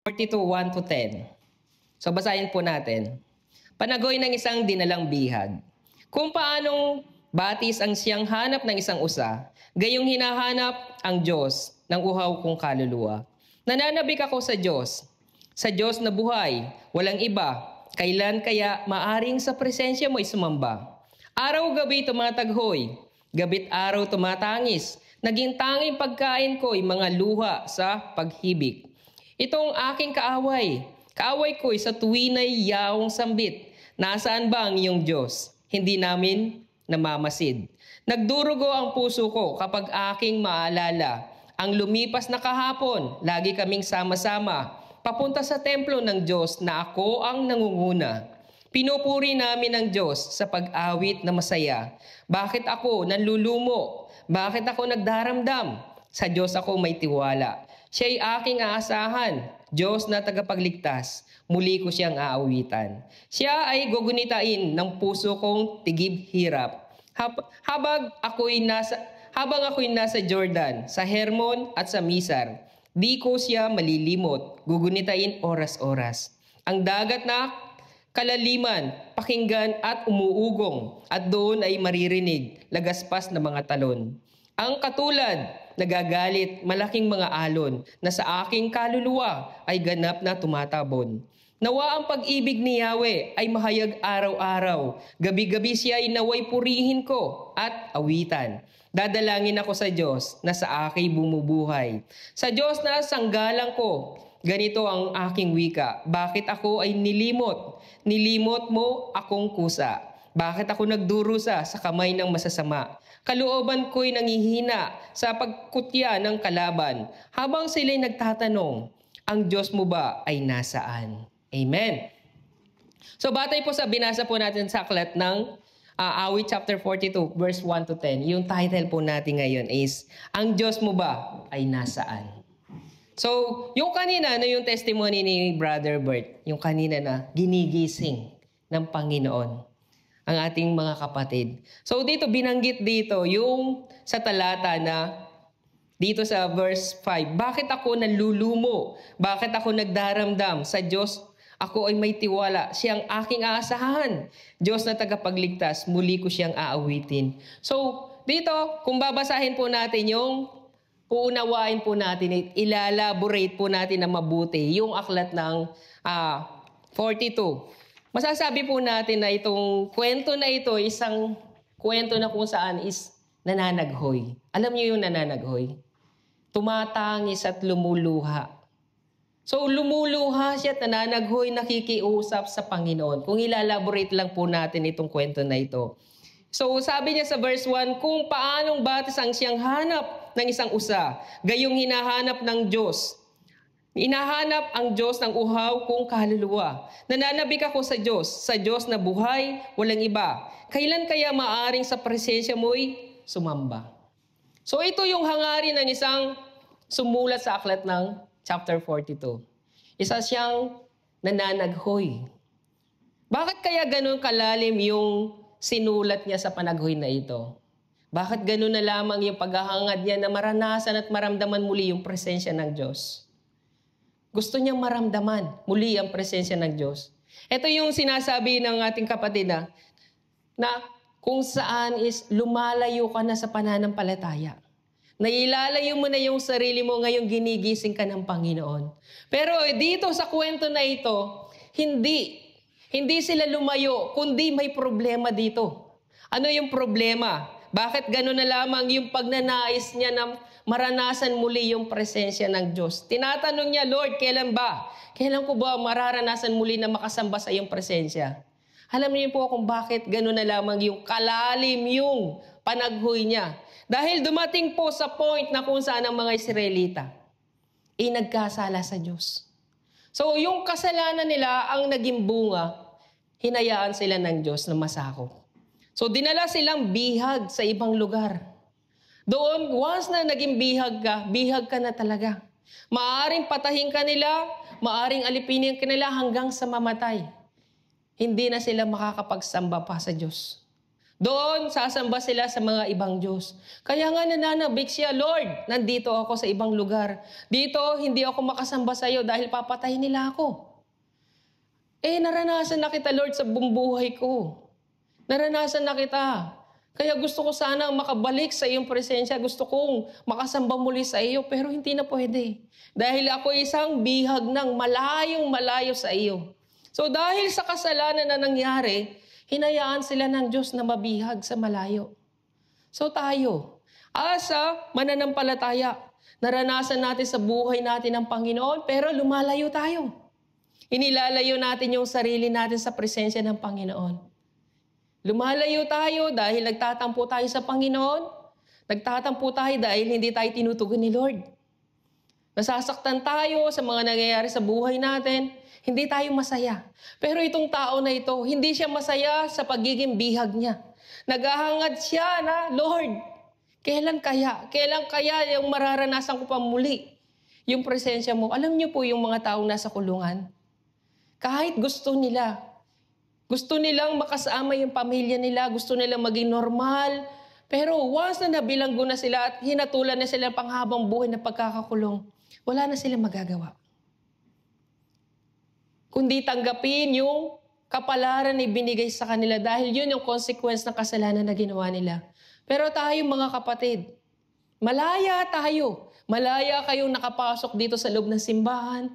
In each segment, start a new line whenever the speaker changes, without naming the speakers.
42, 1 to 10. So basahin po natin. Panagoy ng isang dinalang bihag. Kung paanong batis ang siyang hanap ng isang usa, gayong hinahanap ang Diyos ng uhaw kong kaluluwa. Nananabik ako sa Diyos na buhay, walang iba. Kailan kaya maaring sa presensya mo'y sumamba? Araw-gabi tumataghoy, gabit araw tumatangis. Naging tanging pagkain ko'y mga luha sa paghibik. Itong aking kaaway ko'y sa tuwina'y yaong sambit. Nasaan ba ang iyong Diyos? Hindi namin namamasid. Nagdurugo ang puso ko kapag aking maalala. Ang lumipas na kahapon, lagi kaming sama-sama. Papunta sa templo ng Diyos na ako ang nangunguna. Pinupuri namin ang Diyos sa pag-awit na masaya. Bakit ako nanlulumo? Bakit ako nagdaramdam? Sa Diyos ako may tiwala. Siya'y aking aasahan, Diyos na tagapagligtas. Muli ko siyang aawitan. Siya ay gugunitain ng puso kong tigib hirap. Habang ako'y nasa Jordan, sa Hermon at sa Misar, di ko siya malilimot, gugunitain oras-oras. Ang dagat na kalaliman, pakinggan at umuugong, at doon ay maririnig, lagaspas na mga talon. Ang katulad, nagagalit, malaking mga alon, na sa aking kaluluwa ay ganap na tumatabon. Nawa ang pag-ibig ni Yahweh ay mahayag araw-araw. Gabi-gabi siya ay naway purihin ko at awitan. Dadalangin ako sa Diyos na sa akin bumubuhay. Sa Diyos na sanggalang ko, ganito ang aking wika. Bakit ako ay nilimot? Nilimot mo akong kusa. Bakit ako nagdurusa sa kamay ng masasama? Kalooban ko'y nangihina sa pagkutya ng kalaban. Habang sila'y nagtatanong, ang Diyos mo ba ay nasaan? Amen. So batay po sa binasa po natin sa aklat ng Awit chapter 42 verse 1 to 10. Yung title po natin ngayon is, ang Diyos mo ba ay nasaan? So, yung kanina na yung testimony ni Brother Bert, yung kanina na ginigising ng Panginoon ang ating mga kapatid. So dito, binanggit dito yung sa talata na dito sa verse 5, bakit ako nanlulumo? Bakit ako nagdaramdam? Sa Diyos ako ay may tiwala. Siyang aking aasahan. Diyos na tagapagligtas, muli ko siyang aawitin. So, dito, kung babasahin po natin yung, uunawain po natin, ilalaborate po natin na mabuti, yung aklat ng 42. Masasabi po natin na itong kwento na ito, isang kwento na kung saan is nananaghoy. Alam niyo yung nananaghoy? Tumatangis at lumuluha. So, lumuluha siya at nananaghoy, nakikiusap sa Panginoon. Kung ilalaborate lang po natin itong kwento na ito. So, sabi niya sa verse 1, kung paanong batis ang siyang hanap ng isang usa, gayong hinahanap ng Diyos. Hinahanap ang Diyos ng uhaw kong kaluluwa. Nananabik ako sa Diyos na buhay, walang iba. Kailan kaya maaring sa presensya mo'y sumamba? So, ito yung hangarin ng isang sumulat sa aklat ng chapter 42. Isa siyang nananaghoy. Bakit kaya ganun kalalim yung sinulat niya sa panaghoy na ito? Bakit ganun na lamang yung paghahangad niya na maranasan at maramdaman muli yung presensya ng Diyos? Gusto niyang maramdaman muli ang presensya ng Diyos. Ito yung sinasabi ng ating kapatid na kung saan is lumalayo ka na sa pananampalataya. Nailalayo mo na yung sarili mo ngayong ginigising ka ng Panginoon. Pero dito sa kwento na ito, hindi sila lumayo, kundi may problema dito. Ano yung problema? Bakit gano'n na lamang yung pagnanais niya na maranasan muli yung presensya ng Diyos? Tinatanong niya, Lord, kailan ba? Kailan ko ba mararanasan muli na makasamba sa iyong presensya? Alam niyo po kung bakit gano'n na lamang yung kalalim yung panaghoy niya. Dahil dumating po sa point na kung saan ang mga Israelita nagkasala sa Diyos. So yung kasalanan nila ang naging bunga, hinayaan sila ng Diyos na masakop. So dinala silang bihag sa ibang lugar. Doon, once na naging bihag ka na talaga. Maaring patahin ka nila, maaring alipinin ka nila hanggang sa mamatay. Hindi na sila makakapagsamba pa sa Diyos. Doon, sasamba sila sa mga ibang Diyos. Kaya nga nananabik siya, Lord, nandito ako sa ibang lugar. Dito, hindi ako makasamba sa iyo dahil papatayin nila ako. Naranasan na kita, Lord, sa buong buhay ko. Naranasan na kita. Kaya gusto ko sana makabalik sa iyong presensya. Gusto kong makasamba muli sa iyo, pero hindi na pwede. Dahil ako isang bihag ng malayong malayo sa iyo. So dahil sa kasalanan na nangyari, hinayaan sila ng Diyos na mabihag sa malayo. So tayo, asa mananampalataya, naranasan natin sa buhay natin ang Panginoon, pero lumalayo tayo. Inilalayo natin yung sarili natin sa presensya ng Panginoon. Lumalayo tayo dahil nagtatampo tayo sa Panginoon. Nagtatampo tayo dahil hindi tayo tinutugon ni Lord. Nasasaktan tayo sa mga nangyayari sa buhay natin. Hindi tayo masaya. Pero itong tao na ito, hindi siya masaya sa pagiging bihag niya. Naghahangad siya na, Lord, kailan kaya? Kailan kaya yung mararanasan ko pa muli yung presensya mo? Alam niyo po yung mga taong nasa kulungan. Kahit gusto nilang makasama yung pamilya nila, gusto nilang maging normal. Pero once na nabilanggo na sila at hinatulan na sila panghabang buhay na pagkakakulong, wala na silang magagawa. Kundi tanggapin yung kapalaran na ibinigay sa kanila dahil yun yung consequence ng kasalanan na ginawa nila. Pero tayo mga kapatid, malaya tayo. Malaya kayong nakapasok dito sa loob ng simbahan.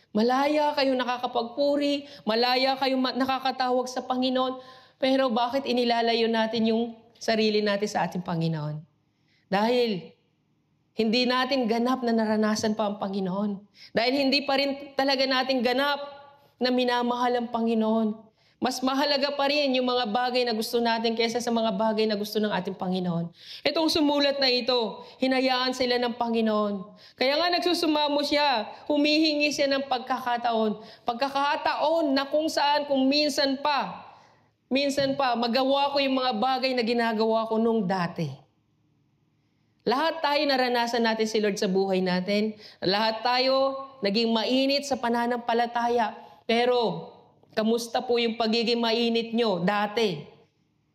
Malaya kayong nakakapagpuri. Malaya kayong nakakatawag sa Panginoon. Pero bakit inilalayo natin yung sarili natin sa ating Panginoon? Dahil hindi natin ganap na naranasan pa ang Panginoon. Dahil hindi pa rin talaga natin ganap na minamahal ang Panginoon. Mas mahalaga pa rin yung mga bagay na gusto natin kaysa sa mga bagay na gusto ng ating Panginoon. Itong sumulat na ito, hinayaan sila ng Panginoon. Kaya nga nagsusumamo siya, humihingi siya ng pagkakataon. Pagkakataon na kung saan, kung minsan pa, magawa ko yung mga bagay na ginagawa ko nung dati. Lahat tayo naranasan natin si Lord sa buhay natin. Lahat tayo naging mainit sa pananampalataya. Pero, kamusta po yung pagiging mainit nyo dati?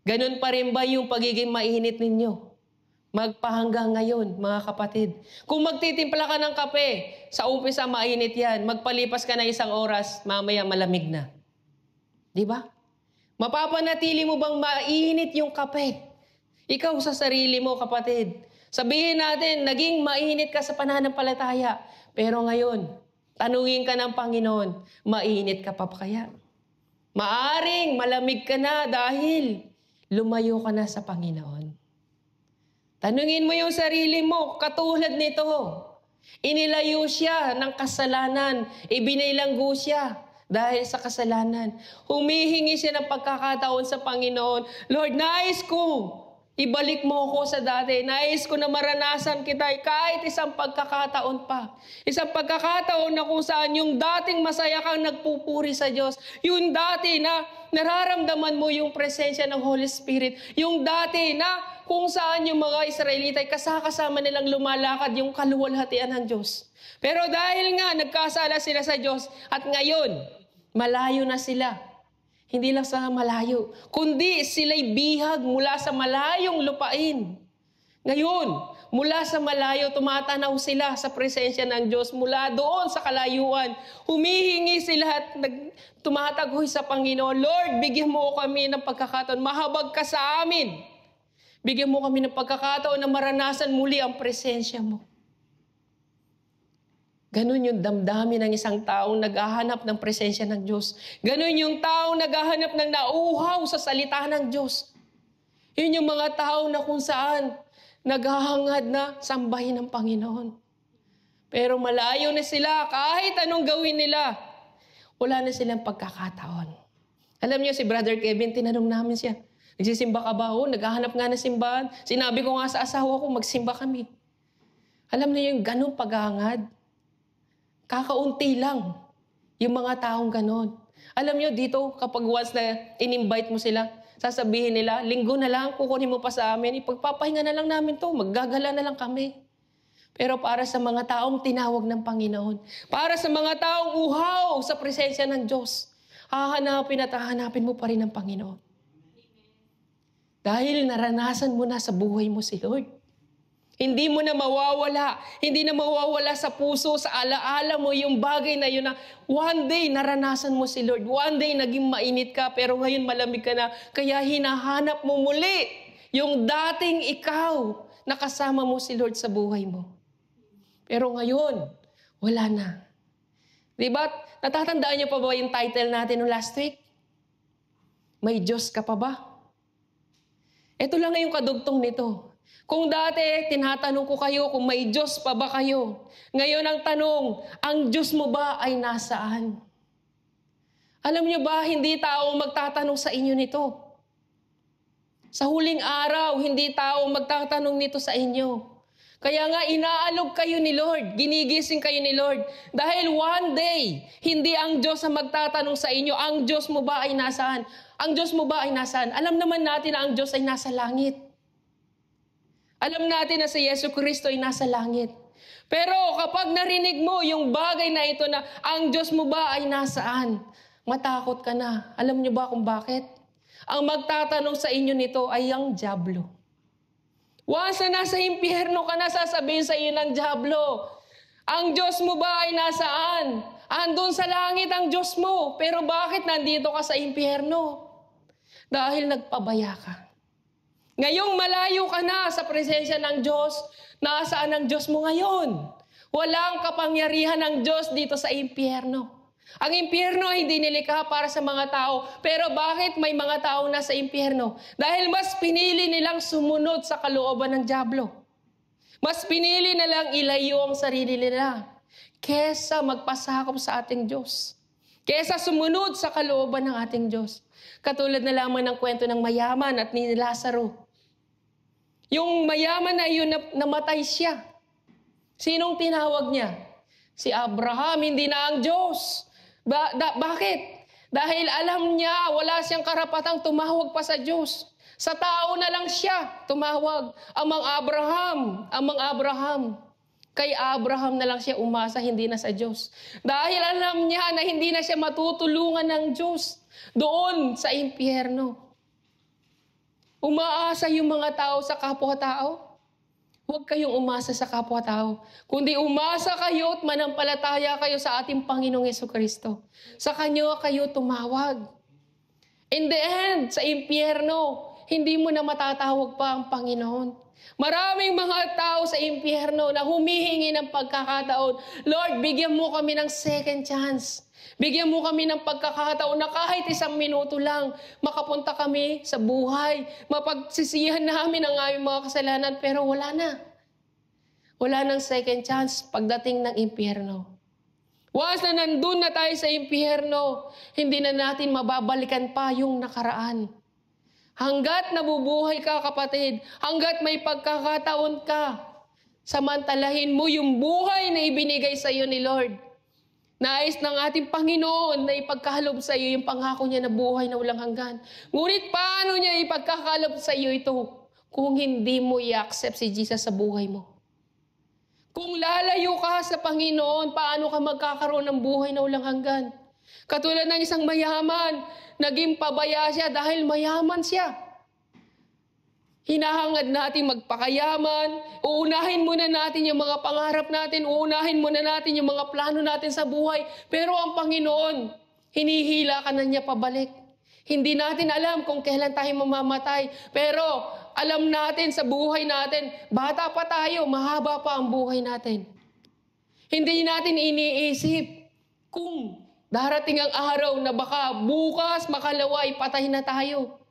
Ganun pa rin ba yung pagiging mainit ninyo? Magpahanggang ngayon, mga kapatid. Kung magtitimpla ka ng kape, sa umpisa mainit yan. Magpalipas ka na 1 oras, mamaya malamig na. Di ba? Mapapanatili mo bang mainit yung kape? Ikaw sa sarili mo, kapatid. Sabihin natin, naging mainit ka sa pananampalataya. Pero ngayon, tanungin ka ng Panginoon, mainit ka pa kaya? Maaring malamig ka na dahil lumayo ka na sa Panginoon. Tanungin mo yung sarili mo, katulad nito. Inilayo siya ng kasalanan, ibinilanggo siya dahil sa kasalanan. Humihingi siya ng pagkakataon sa Panginoon. Lord, nais ko ibalik mo ako sa dati. Nais ko na maranasan kita kahit isang pagkakataon pa. Isang pagkakataon na kung saan yung dating masaya kang nagpupuri sa Diyos. Yung dati na nararamdaman mo yung presensya ng Holy Spirit. Yung dati na kung saan yung mga Israelita ay kasama nilang lumalakad yung kaluwalhatian ng Diyos. Pero dahil nga nagkasala sila sa Diyos at ngayon, malayo na sila. Hindi lang sa malayo, kundi sila'y bihag mula sa malayong lupain. Ngayon, mula sa malayo, tumatanaw sila sa presensya ng Diyos. Mula doon sa kalayuan, humihingi sila at tumatagoy sa Panginoon. Lord, bigyan mo kami ng pagkakataon. Mahabag ka sa amin. Bigyan mo kami ng pagkakataon na maranasan muli ang presensya mo. Ganun yung damdamin ng isang taong naghahanap ng presensya ng Diyos. Ganun yung taong naghahanap ng nauuhaw sa salita ng Diyos. Yun yung mga tao na kung saan naghahangad na sambahin ng Panginoon. Pero malayo na sila, kahit anong gawin nila, wala na silang pagkakataon. Alam niyo, si Brother Kevin, tinanong namin siya, nagsisimba ka ba? Oo, naghahanap nga ng simbahan. Sinabi ko nga sa asawa ko, magsimba kami. Alam niyo yung ganung paghahangad? Kakaunti lang yung mga taong ganon. Alam nyo dito, kapag once na in-invite mo sila, sasabihin nila, linggo na lang, kukunin mo pa sa amin, ipagpapahinga na lang namin to, maggagala na lang kami. Pero para sa mga taong tinawag ng Panginoon, para sa mga taong uhaw sa presensya ng Diyos, hahanapin at hahanapin mo pa rin ang Panginoon. Dahil naranasan mo na sa buhay mo si Lord. Hindi mo na mawawala, hindi na mawawala sa puso, sa alaala mo yung bagay na yun na one day naranasan mo si Lord. One day naging mainit ka pero ngayon malamig ka na. Kaya hinahanap mo muli yung dating ikaw na kasama mo si Lord sa buhay mo. Pero ngayon, wala na. Diba? Natatandaan niyo pa ba yung title natin no last week? May Diyos ka pa ba? Ito lang yung kadugtong nito. Kung dati, tinatanong ko kayo kung may Diyos pa ba kayo. Ngayon ang tanong, ang Diyos mo ba ay nasaan? Alam niyo ba, hindi tao magtatanong sa inyo nito. Sa huling araw, hindi tao magtatanong nito sa inyo. Kaya nga, inaalog kayo ni Lord, ginigising kayo ni Lord. Dahil one day, hindi ang Diyos ang magtatanong sa inyo, ang Diyos mo ba ay nasaan? Ang Diyos mo ba ay nasaan? Alam naman natin na ang Diyos ay nasa langit. Alam natin na si Yesu Kristo ay nasa langit. Pero kapag narinig mo yung bagay na ito na ang Diyos mo ba ay nasaan, matakot ka na. Alam niyo ba kung bakit? Ang magtatanong sa inyo nito ay ang dyablo. Once na nasa impyerno ka na, sasabihin sa iyo ng dyablo, ang Diyos mo ba ay nasaan? Andun sa langit ang Diyos mo. Pero bakit nandito ka sa impyerno? Dahil nagpabaya ka. Ngayong malayo ka na sa presensya ng Diyos, nasaan ang Diyos mo ngayon? Walang kapangyarihan ng Diyos dito sa impyerno. Ang impyerno ay hindi nilikha para sa mga tao. Pero bakit may mga tao na sa impyerno? Dahil mas pinili nilang sumunod sa kalooban ng dyablo. Mas pinili nilang ilayo ang sarili nila kesa magpasakop sa ating Diyos. Kesa sumunod sa kalooban ng ating Diyos. Katulad na lamang ng kwento ng mayaman at ni Lazaro. Yung mayaman na yun, namatay siya. Sinong tinawag niya? Si Abraham, hindi na ang Diyos. Bakit? Dahil alam niya, wala siyang karapatang tumawag pa sa Diyos. Sa tao na lang siya tumawag. Amang Abraham. Kay Abraham na lang siya umasa, hindi na sa Diyos. Dahil alam niya na hindi na siya matutulungan ng Diyos doon sa impyerno. Umaasa yung mga tao sa kapwa-tao? Huwag kayong umasa sa kapwa-tao. Kundi umasa kayo at manampalataya kayo sa ating Panginoong Jesucristo. Sa Kanya kayo tumawag. In the end, sa impyerno, hindi mo na matatawag pa ang Panginoon. Maraming mga tao sa impyerno na humihingi ng pagkakataon. Lord, bigyan mo kami ng second chance. Bigyan mo kami ng pagkakataon na kahit 1 minuto lang, makapunta kami sa buhay. Mapagsisihan namin ang aming mga kasalanan, pero wala na. Wala nang second chance pagdating ng impyerno. Once na nandun na tayo sa impyerno, hindi na natin mababalikan pa yung nakaraan. Hanggat nabubuhay ka, kapatid, hanggat may pagkakataon ka, samantalahin mo yung buhay na ibinigay sa iyo ni Lord. Nais ng ating Panginoon na ipagkahalob sa iyo yung pangako niya na buhay na walang hanggan. Ngunit paano niya ipagkakahalob sa iyo ito kung hindi mo i-accept si Jesus sa buhay mo? Kung lalayo ka sa Panginoon, paano ka magkakaroon ng buhay na walang hanggan? Katulad ng isang mayaman, naging pabaya siya dahil mayaman siya. Hinahangad natin magpakayaman, uunahin muna natin yung mga pangarap natin, uunahin muna natin yung mga plano natin sa buhay. Pero ang Panginoon, hinihila ka na niya pabalik. Hindi natin alam kung kailan tayo mamamatay. Pero alam natin sa buhay natin, bata pa tayo, mahaba pa ang buhay natin. Hindi natin iniisip kung darating ang araw na baka bukas, makalaway, patay na tayo.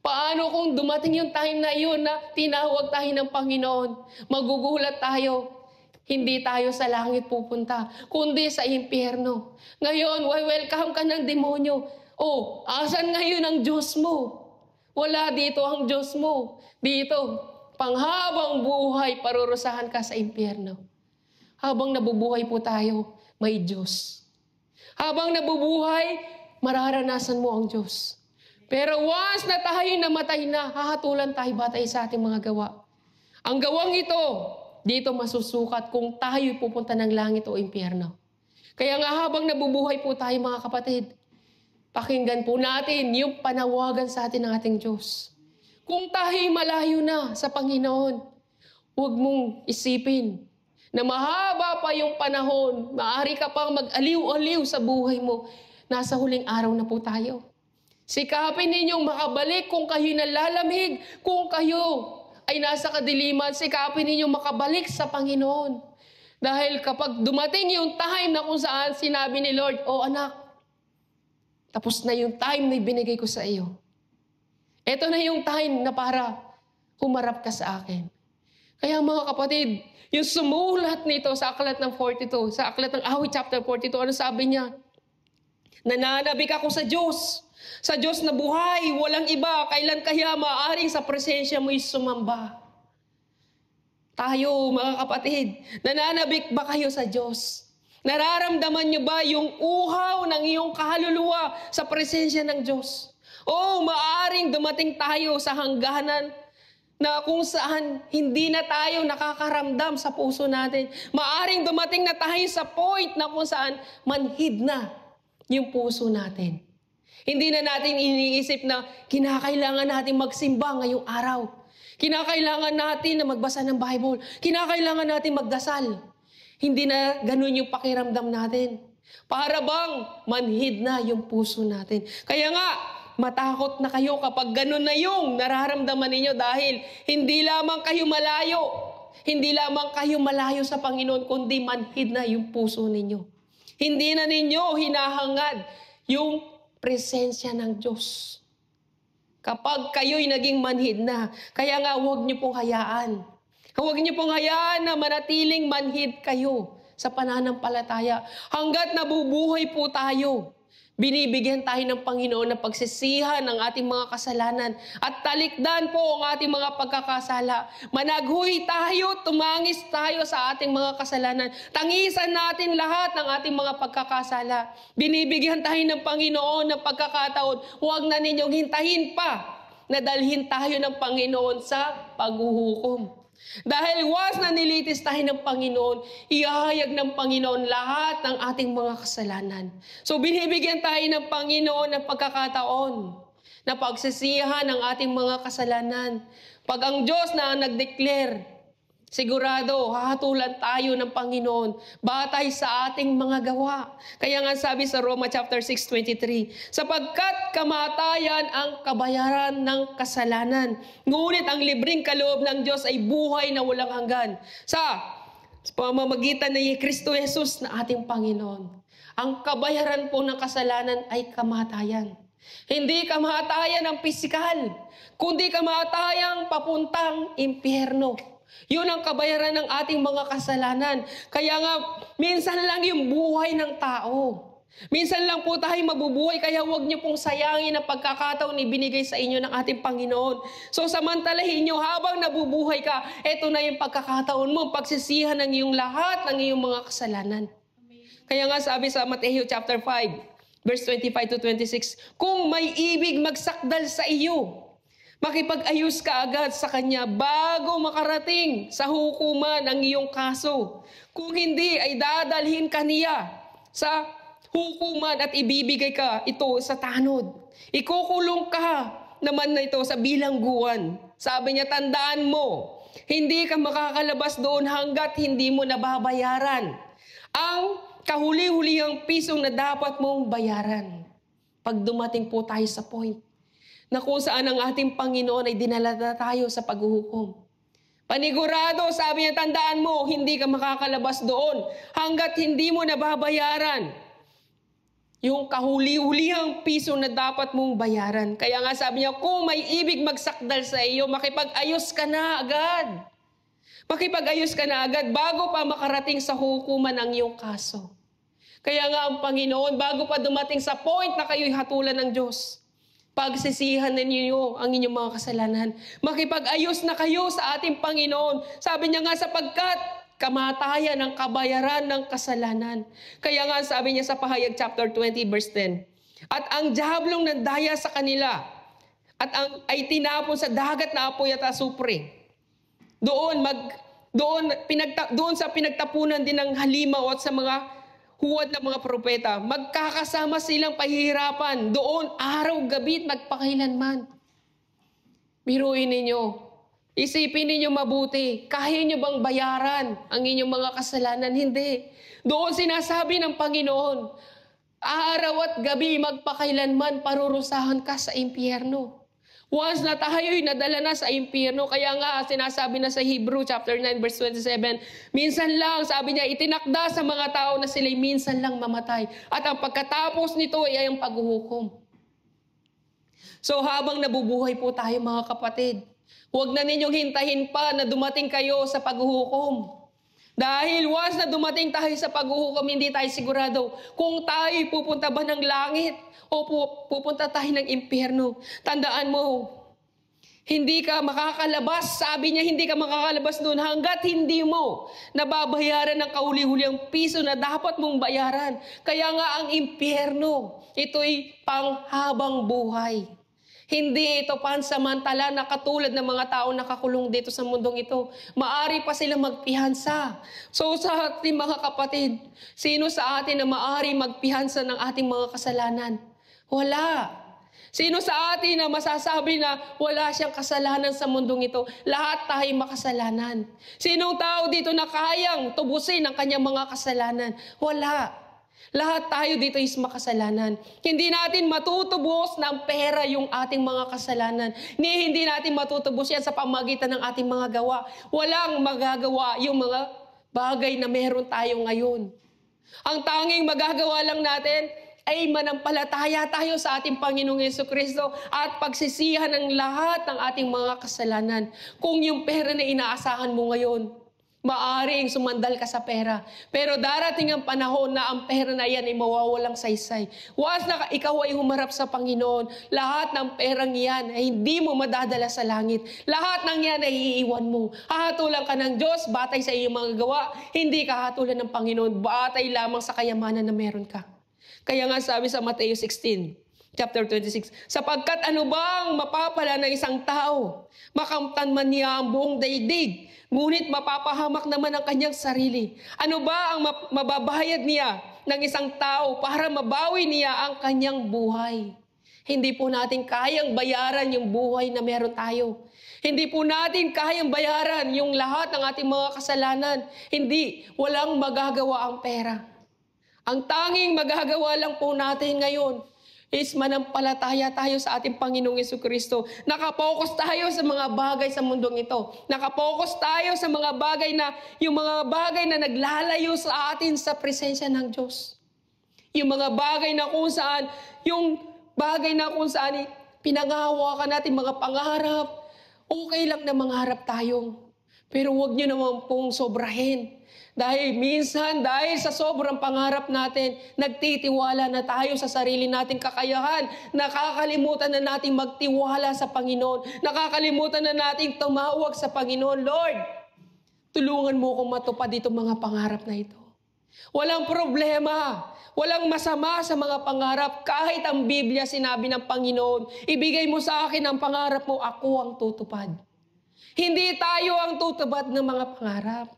Paano kung dumating yung time na iyon na tinawag tayo ng Panginoon? Magugulat tayo. Hindi tayo sa langit pupunta, kundi sa impyerno. Ngayon, welcome ka ng demonyo. Oh, asan ngayon ang Diyos mo? Wala dito ang Diyos mo. Dito, panghabang buhay, parurusahan ka sa impyerno. Habang nabubuhay po tayo, may Diyos. Habang nabubuhay, mararanasan mo ang Diyos. Pero once na tayo namatay na, hahatulan tayo batay sa ating mga gawa. Ang gawang ito, dito masusukat kung tayo'y pupunta ng langit o impyerno. Kaya nga habang nabubuhay po tayo mga kapatid, pakinggan po natin yung panawagan sa atin ng ating Diyos.
Kung tayo'y malayo na sa Panginoon, huwag mong isipin na mahaba pa yung panahon, maaari ka pang mag-aliw-aliw sa buhay mo. Nasa huling araw na po tayo. Sikapin ninyong makabalik kung kayo'y nalalamig, kung kayo ay nasa kadiliman, sikapin ninyong makabalik sa Panginoon. Dahil kapag dumating yung time na kung saan sinabi ni Lord, "Oh anak, tapos na yung time na binigay ko sa iyo. Ito na yung time na para humarap ka sa akin." Kaya mga kapatid, yung sumulat nito sa aklat ng 42, sa aklat ng Awit chapter 42, ano sabi niya? Nananabik ako sa Diyos na buhay, walang iba, kailan kaya maaaring sa presensya mo'y sumamba? Tayo, mga kapatid, nananabik ba kayo sa Diyos? Nararamdaman niyo ba yung uhaw ng iyong kaluluwa sa presensya ng Diyos? O maaaring dumating tayo sa hangganan na kung saan hindi na tayo nakakaramdam sa puso natin. Maaaring dumating na tayo sa point na kung saan manhid na yung puso natin. Hindi na natin iniisip na kinakailangan natin magsimba ngayong araw. Kinakailangan natin na magbasa ng Bible. Kinakailangan natin magdasal. Hindi na ganun yung pakiramdam natin. Para bang manhid na yung puso natin. Kaya nga, matakot na kayo kapag ganun na yung nararamdaman ninyo dahil hindi lamang kayo malayo. Hindi lamang kayo malayo sa Panginoon, kundi manhid na yung puso ninyo. Hindi na ninyo hinahangad yung presensya ng Diyos. Kapag kayo'y naging manhid na, kaya nga huwag niyo pong hayaan. Huwag niyo pong hayaan na manatiling manhid kayo sa pananampalataya. Hanggat nabubuhay po tayo, binibigyan tayo ng Panginoon ng pagsisihan ng ating mga kasalanan at talikdan po ang ating mga pagkakasala. Managhoy tayo, tumangis tayo sa ating mga kasalanan. Tangisan natin lahat ng ating mga pagkakasala. Binibigyan tayo ng Panginoon ng pagkakataon. Huwag na ninyong hintahin pa na dalhin tayo ng Panginoon sa paghuhukom. Dahil once na nilitis tayo ng Panginoon, ihahayag ng Panginoon lahat ng ating mga kasalanan. So binibigyan tayo ng Panginoon ng pagkakataon na pagsisihan ng ating mga kasalanan. Pag ang Diyos na nag-declare, sigurado, hahatulan tayo ng Panginoon batay sa ating mga gawa. Kaya nga sabi sa Roma chapter 6:23, sapagkat kamatayan ang kabayaran ng kasalanan, ngunit ang libreng kaloob ng Diyos ay buhay na walang hanggan. Sa pamamagitan ni Kristo Jesus na ating Panginoon. Ang kabayaran po ng kasalanan ay kamatayan. Hindi kamatayan ang pisikal, kundi kamatayang papuntang impyerno. Yun ang kabayaran ng ating mga kasalanan. Kaya nga, minsan lang yung buhay ng tao. Minsan lang po tayo mabubuhay, kaya huwag niyo pong sayangin ang pagkakataon ibinigay sa inyo ng ating Panginoon. So samantalahin niyo, habang nabubuhay ka, eto na yung pagkakataon mo, pagsisihan ng iyong lahat ng iyong mga kasalanan. Kaya nga sabi sa Mateo chapter 5, verse 25 to 26, kung may ibig magsakdal sa iyo, makipag-ayos ka agad sa kanya bago makarating sa hukuman ang iyong kaso. Kung hindi, ay dadalhin ka niya sa hukuman at ibibigay ka ito sa tanod. Ikukulong ka naman na ito sa bilangguan. Sabi niya, tandaan mo, hindi ka makakalabas doon hanggat hindi mo nababayaran ang kahuli-hulihang pisong na dapat mong bayaran. Pag dumating po tayo sa point na kung saan ang ating Panginoon ay dinala na tayo sa paghuhukom. Panigurado, sabi niya, tandaan mo, hindi ka makakalabas doon hanggat hindi mo nababayaran yung kahuli-hulihang piso na dapat mong bayaran. Kaya nga sabi niya, kung may ibig magsakdal sa iyo, makipag-ayos ka na agad. Makipag-ayos ka na agad bago pa makarating sa hukuman ang iyong kaso. Kaya nga ang Panginoon, bago pa dumating sa point na kayo'y hatulan ng Diyos, pagsisihan ninyo ang inyong mga kasalanan. Makipag-ayos na kayo sa ating Panginoon. Sabi niya nga, sapagkat kamatayan ang kabayaran ng kasalanan. Kaya nga sabi niya sa Pahayag chapter 20 verse 10, at ang diablong nandaya sa kanila at ay tinapon sa dagat na apoy at asupre. Doon sa pinagtapunan din ng halimaw at sa mga huwad ng mga propeta, magkakasama silang pahihirapan doon araw-gabi at magpakailanman. Biruin ninyo. Isipin ninyo mabuti. Kaya nyo bang bayaran ang inyong mga kasalanan? Hindi. Doon sinasabi ng Panginoon, araw at gabi magpakailanman parurusahan ka sa impyerno. Once na tayo'y nadala na sa impyerno, kaya nga sinasabi na sa Hebrew chapter 9 verse 27, minsan lang, sabi niya, itinakda sa mga tao na sila'y minsan lang mamatay. At ang pagkatapos nito ay ang paghuhukom. So habang nabubuhay po tayo mga kapatid, huwag na ninyong hintahin pa na dumating kayo sa paghuhukom. Dahil once na dumating tayo sa paghuhukom, hindi tayo sigurado kung tayo pupunta ba ng langit o pupunta tayo ng impyerno. Tandaan mo, hindi ka makakalabas. Sabi niya, hindi ka makakalabas doon hanggat hindi mo nababayaran ng kahuli-huliang piso na dapat mong bayaran. Kaya nga ang impyerno, ito'y panghabang buhay. Hindi ito pansamantala na katulad ng mga tao nakakulong dito sa mundong ito. Maari pa sila magpihansa. So sa ating mga kapatid, sino sa atin na maari magpihansa ng ating mga kasalanan? Wala. Sino sa atin na masasabi na wala siyang kasalanan sa mundong ito? Lahat tayo makasalanan. Sinong tao dito na kayang tubusin ang kanyang mga kasalanan? Wala. Lahat tayo dito is makasalanan. Hindi natin matutubos ng pera yung ating mga kasalanan. Hindi natin matutubos yan sa pamagitan ng ating mga gawa. Walang magagawa yung mga bagay na meron tayo ngayon. Ang tanging magagawa lang natin ay manampalataya tayo sa ating Panginoong Jesucristo at pagsisihan ng lahat ng ating mga kasalanan. Kung yung pera na inaasahan mo ngayon, maaring sumandal ka sa pera. Pero darating ang panahon na ang pera na yan ay mawawalang saysay. Once na ikaw ay humarap sa Panginoon, lahat ng perang yan ay hindi mo madadala sa langit. Lahat ng yan ay iiwan mo. Hahatulan ka ng Diyos, batay sa iyong mga gawa. Hindi ka hatulan ng Panginoon, batay lamang sa kayamanan na meron ka. Kaya nga sabi sa Mateo 16, Chapter 26, sapagkat ano bang mapapala ng isang tao? Makamtan man niya ang buong daigdig, ngunit mapapahamak naman ang kanyang sarili. Ano ba ang mababayad niya ng isang tao para mabawi niya ang kanyang buhay? Hindi po natin kayang bayaran yung buhay na meron tayo. Hindi po natin kayang bayaran yung lahat ng ating mga kasalanan. Hindi, walang magagawa ang pera. Ang tanging magagawa lang po natin ngayon is manampalataya tayo sa ating Panginoong Jesucristo. Nakapokus tayo sa mga bagay sa mundong ito. Nakapokus tayo sa mga bagay na, yung mga bagay na naglalayo sa atin sa presensya ng Diyos. Yung mga bagay na kung saan, pinangahawakan natin mga pangarap, okay lang na mangarap tayo. Pero huwag nyo naman pong sobrahin. Dahil minsan, dahil sa sobrang pangarap natin, nagtitiwala na tayo sa sarili nating kakayahan. Nakakalimutan na nating magtiwala sa Panginoon. Nakakalimutan na nating tumawag sa Panginoon. Lord, tulungan mo akong matupad itong mga pangarap na ito. Walang problema. Walang masama sa mga pangarap. Kahit ang Biblia sinabi ng Panginoon, ibigay mo sa akin ang pangarap mo, ako ang tutupad. Hindi tayo ang tutupad ng mga pangarap,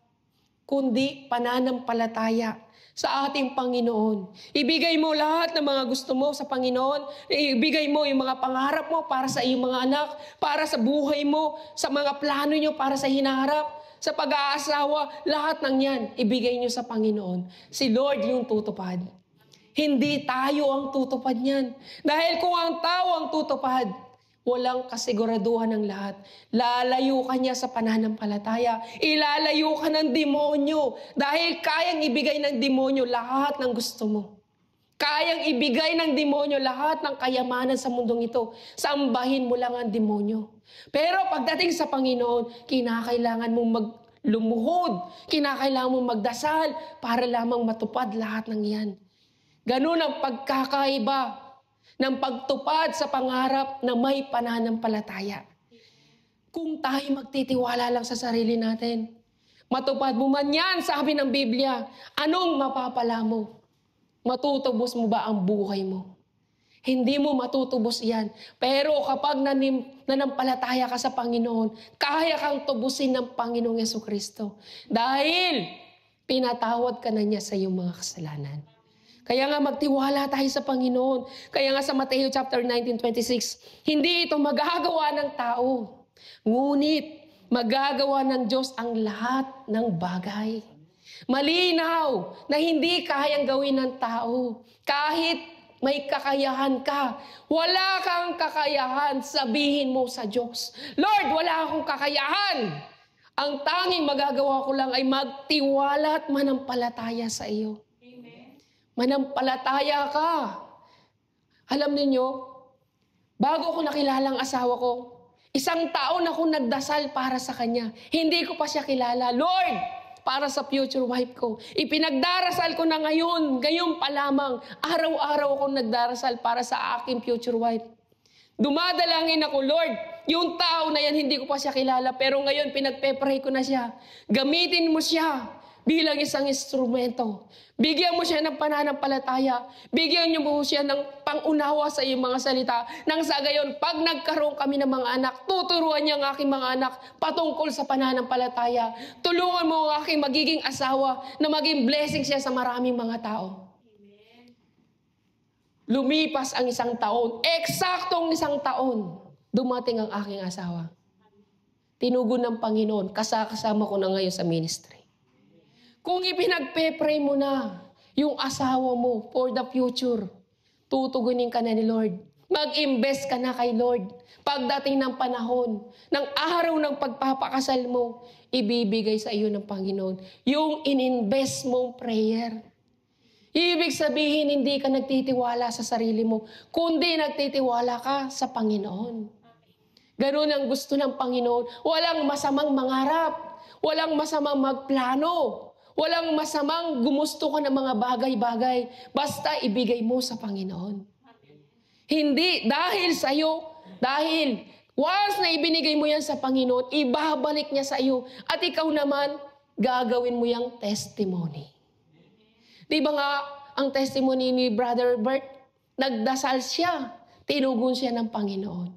kundi pananampalataya sa ating Panginoon. Ibigay mo lahat ng mga gusto mo sa Panginoon. Ibigay mo yung mga pangarap mo para sa iyong mga anak, para sa buhay mo, sa mga plano nyo para sa hinaharap, sa pag-aasawa. Lahat ng yan, ibigay nyo sa Panginoon. Si Lord yung tutupad. Hindi tayo ang tutupad niyan. Dahil kung ang tao ang tutupad, walang kasiguraduhan ng lahat. Lalayo ka niya sa pananampalataya. Ilalayo ka ng demonyo. Dahil kayang ibigay ng demonyo lahat ng gusto mo. Kayang ibigay ng demonyo lahat ng kayamanan sa mundong ito. Sambahin mo lang ang demonyo. Pero pagdating sa Panginoon, kinakailangan mong maglumuhod. Kinakailangan mong magdasal para lamang matupad lahat ng yan. Ganun ang pagkakaiba ng pagtupad sa pangarap na may pananampalataya. Kung tayo magtitiwala lang sa sarili natin, matupad mo man yan, sabi ng Biblia, anong mapapala mo? Matutubos mo ba ang buhay mo? Hindi mo matutubos yan. Pero kapag nanampalataya ka sa Panginoon, kaya kang tubusin ng Panginoong Jesucristo. Dahil pinatawad ka na niya sa iyong mga kasalanan. Kaya nga magtiwala tayo sa Panginoon. Kaya nga sa Mateo chapter 19:26, hindi ito magagawa ng tao. Ngunit magagawa ng Diyos ang lahat ng bagay. Malinaw na hindi kayang gawin ng tao. Kahit may kakayahan ka, wala kang kakayahan, sabihin mo sa Diyos, Lord, wala akong kakayahan. Ang tanging magagawa ko lang ay magtiwala at manampalataya sa iyo. Manampalataya ka. Alam niyo, bago ko nakilala ang asawa ko, 1 taon akong nagdasal para sa kanya. Hindi ko pa siya kilala. Lord, para sa future wife ko. Ipinagdarasal ko na ngayon pa lamang. Araw-araw akong nagdarasal para sa aking future wife. Dumadalangin ako, Lord, yung tao na yan, hindi ko pa siya kilala, pero ngayon pinagpe-pray ko na siya. Gamitin mo siya bilang isang instrumento. Bigyan mo siya ng pananampalataya. Bigyan niyo mo siya ng pangunawa sa iyong mga salita. Nang sa gayon, pag nagkaroon kami ng mga anak, tuturuan niya ang aking mga anak patungkol sa pananampalataya. Tulungan mo ang aking magiging asawa na maging blessing siya sa maraming mga tao. Lumipas ang 1 taon, eksaktong 1 taon, dumating ang aking asawa. Tinugon ng Panginoon, kasama ko na ngayon sa ministry. Kung ipinagpe-pray mo na yung asawa mo for the future, tutugunin ka na ni Lord. Mag-invest ka na kay Lord. Pagdating ng panahon, ng araw ng pagpapakasal mo, ibibigay sa iyo ng Panginoon yung in-invest mong prayer. Ibig sabihin, hindi ka nagtitiwala sa sarili mo, kundi nagtitiwala ka sa Panginoon. Ganun ang gusto ng Panginoon. Walang masamang mangarap. Walang masamang magplano. Walang masamang gumusto ka ng mga bagay-bagay. Basta ibigay mo sa Panginoon. Hindi dahil sa iyo, dahil once na ibinigay mo yan sa Panginoon, ibabalik niya sa iyo. At ikaw naman, gagawin mo yung testimony. Di ba nga, ang testimony ni Brother Bert, nagdasal siya, tinugon siya ng Panginoon.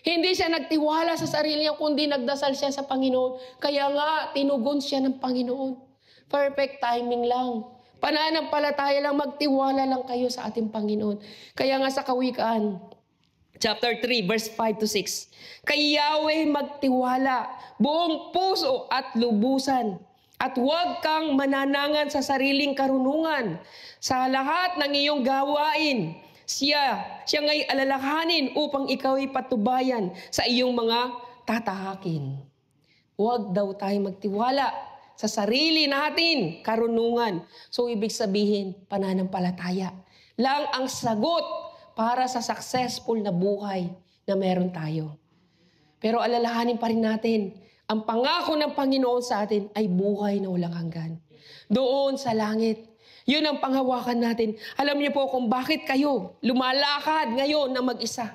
Hindi siya nagtiwala sa sarili niya, kundi nagdasal siya sa Panginoon. Kaya nga, tinugon siya ng Panginoon. Perfect timing lang. Pananampalataya lang, magtiwala lang kayo sa ating Panginoon. Kaya nga sa Kawikaan, chapter 3, verse 5-6, kay Yahweh magtiwala, buong puso at lubusan, at huwag kang mananangan sa sariling karunungan. Sa lahat ng iyong gawain, siya nga'y alalahanin upang ikaw'y patubayan sa iyong mga tatahakin. Huwag daw tayo magtiwala sa sarili natin, karunungan. So, ibig sabihin, pananampalataya lang ang sagot para sa successful na buhay na meron tayo. Pero alalahanin pa rin natin, ang pangako ng Panginoon sa atin ay buhay na walang hanggan. Doon sa langit. Yun ang panghawakan natin. Alam niyo po kung bakit kayo lumalakad ngayon na mag-isa.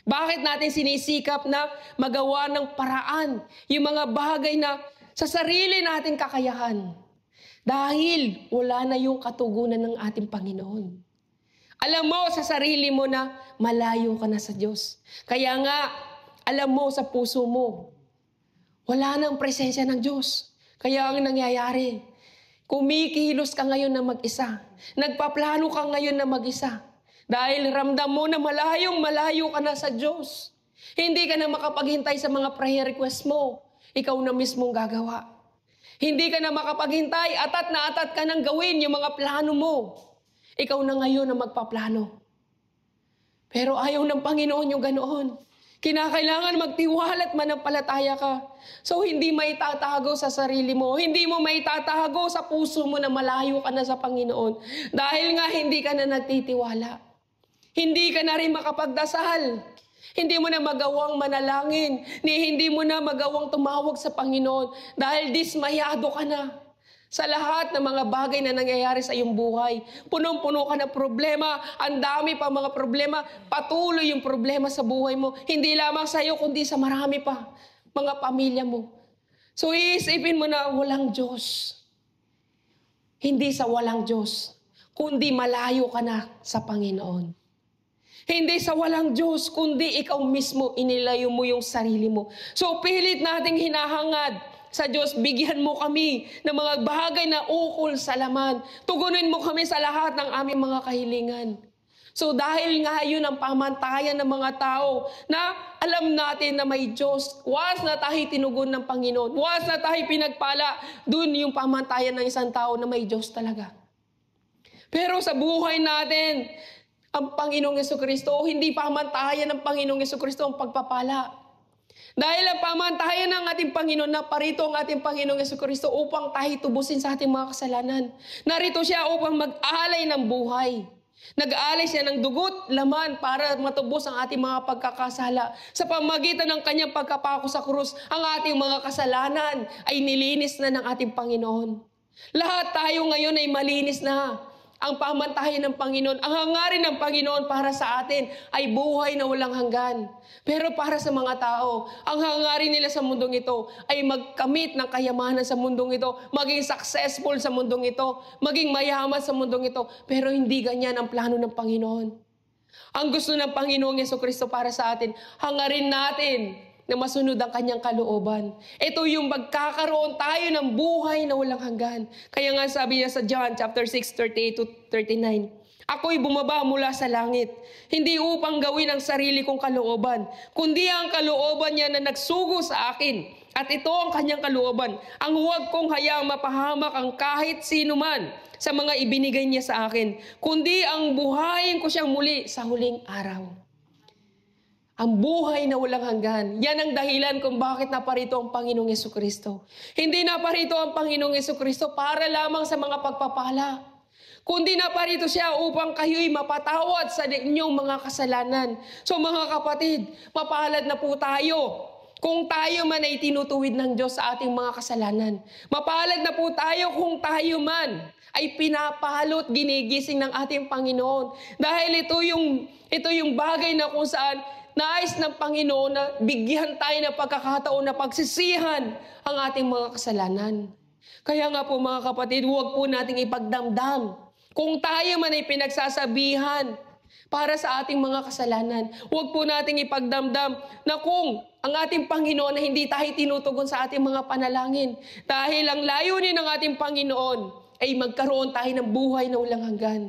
Bakit natin sinisikap na magawa ng paraan yung mga bagay na sa sarili natin kakayahan. Dahil wala na yung katugunan ng ating Panginoon. Alam mo sa sarili mo na malayo ka na sa Diyos. Kaya nga, alam mo sa puso mo, wala nang presensya ng Diyos. Kaya ang nangyayari, kumikilos ka ngayon na mag-isa. Nagpaplano ka ngayon na mag-isa. Dahil ramdam mo na malayo ka na sa Diyos. Hindi ka na makapaghintay sa mga prayer request mo. Ikaw na mismong gagawa. Hindi ka na makapaghintay, atat na atat ka nang gawin yung mga plano mo. Ikaw na ngayon na magpaplano. Pero ayaw ng Panginoon yung ganoon. Kinakailangan magtiwala at manampalataya ka. So hindi maitatago sa sarili mo. Hindi mo maitatago sa puso mo na malayo ka na sa Panginoon. Dahil nga hindi ka na nagtitiwala. Hindi ka na rin makapagdasal. Hindi mo na magawang manalangin. Hindi mo na magawang tumawag sa Panginoon. Dahil dismayado ka na sa lahat ng mga bagay na nangyayari sa iyong buhay. Punong-puno ka ng problema. Ang dami pa mga problema. Patuloy yung problema sa buhay mo. Hindi lamang sa iyo, kundi sa marami pa. Mga pamilya mo. So iisipin mo na walang Diyos. Hindi sa walang Diyos, kundi malayo ka na sa Panginoon. Hindi sa walang Diyos, kundi ikaw mismo inilayo mo yung sarili mo. So pilit nating hinahangad sa Diyos, bigyan mo kami ng mga bagay na ukol sa laman. Tugunin mo kami sa lahat ng aming mga kahilingan. So dahil nga yun ang pamantayan ng mga tao na alam natin na may Diyos, once na tayo tinugon ng Panginoon, once na tayo pinagpala, dun yung pamantayan ng isang tao na may Diyos talaga. Pero sa buhay natin, ang Panginoong Jesucristo, hindi pamantayan ng Panginoong Jesucristo ang pagpapala. Dahil ang pamantayan ng ating Panginoon, na parito ang ating Panginoong Jesucristo upang tayo tubusin sa ating mga kasalanan. Narito siya upang mag-alay ng buhay. Nag-aalay siya ng dugot, laman para matubos ang ating mga pagkakasala. Sa pamagitan ng kanyang pagkapako sa krus, ang ating mga kasalanan ay nilinis na ng ating Panginoon. Lahat tayo ngayon ay malinis na. Ang pamantayan ng Panginoon, ang hangarin ng Panginoon para sa atin ay buhay na walang hanggan. Pero para sa mga tao, ang hangarin nila sa mundong ito ay magkamit ng kayamanan sa mundong ito, maging successful sa mundong ito, maging mayaman sa mundong ito. Pero hindi ganyan ang plano ng Panginoon. Ang gusto ng Panginoong Jesucristo para sa atin, hangarin natin na masunod ang kanyang kalooban. Ito yung magkakaroon tayo ng buhay na walang hanggan. Kaya nga sabi niya sa John chapter 6, 38-39, ako'y bumaba mula sa langit, hindi upang gawin ang sarili kong kalooban, kundi ang kalooban niya na nagsugo sa akin. At ito ang kanyang kalooban, ang huwag kong hayaang mapahamak ang kahit sino man sa mga ibinigay niya sa akin, kundi ang buhayin ko siyang muli sa huling araw. Ang buhay na walang hanggan. Yan ang dahilan kung bakit naparito ang Panginoong Jesucristo. Hindi naparito ang Panginoong Jesucristo para lamang sa mga pagpapala, kundi naparito siya upang kayo'y mapatawad sa inyong mga kasalanan. So mga kapatid, mapalad na po tayo kung tayo man ay tinutuwid ng Diyos sa ating mga kasalanan. Mapalad na po tayo kung tayo man ay pinapalo at ginigising ng ating Panginoon. Dahil ito yung bagay na kung saan nais ng Panginoon na bigyan tayo ng pagkakataon na pagsisihan ang ating mga kasalanan. Kaya nga po mga kapatid, huwag po nating ipagdamdam. Kung tayo man ay pinagsasabihan para sa ating mga kasalanan, huwag po nating ipagdamdam na kung ang ating Panginoon na hindi tayo tinutugon sa ating mga panalangin. Dahil ang layunin ng ating Panginoon ay magkaroon tayo ng buhay na walang hanggan.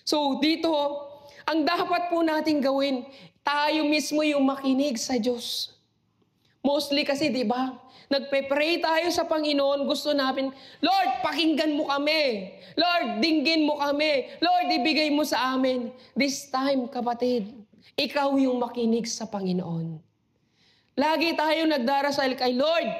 So dito, ang dapat po nating gawin, tayo mismo yung makinig sa Diyos. Mostly kasi, di ba? Nagpe-pray tayo sa Panginoon, gusto natin, Lord, pakinggan mo kami. Lord, dinggin mo kami. Lord, ibigay mo sa amin. This time, kapatid, ikaw yung makinig sa Panginoon. Lagi tayo nagdarasal kay Lord.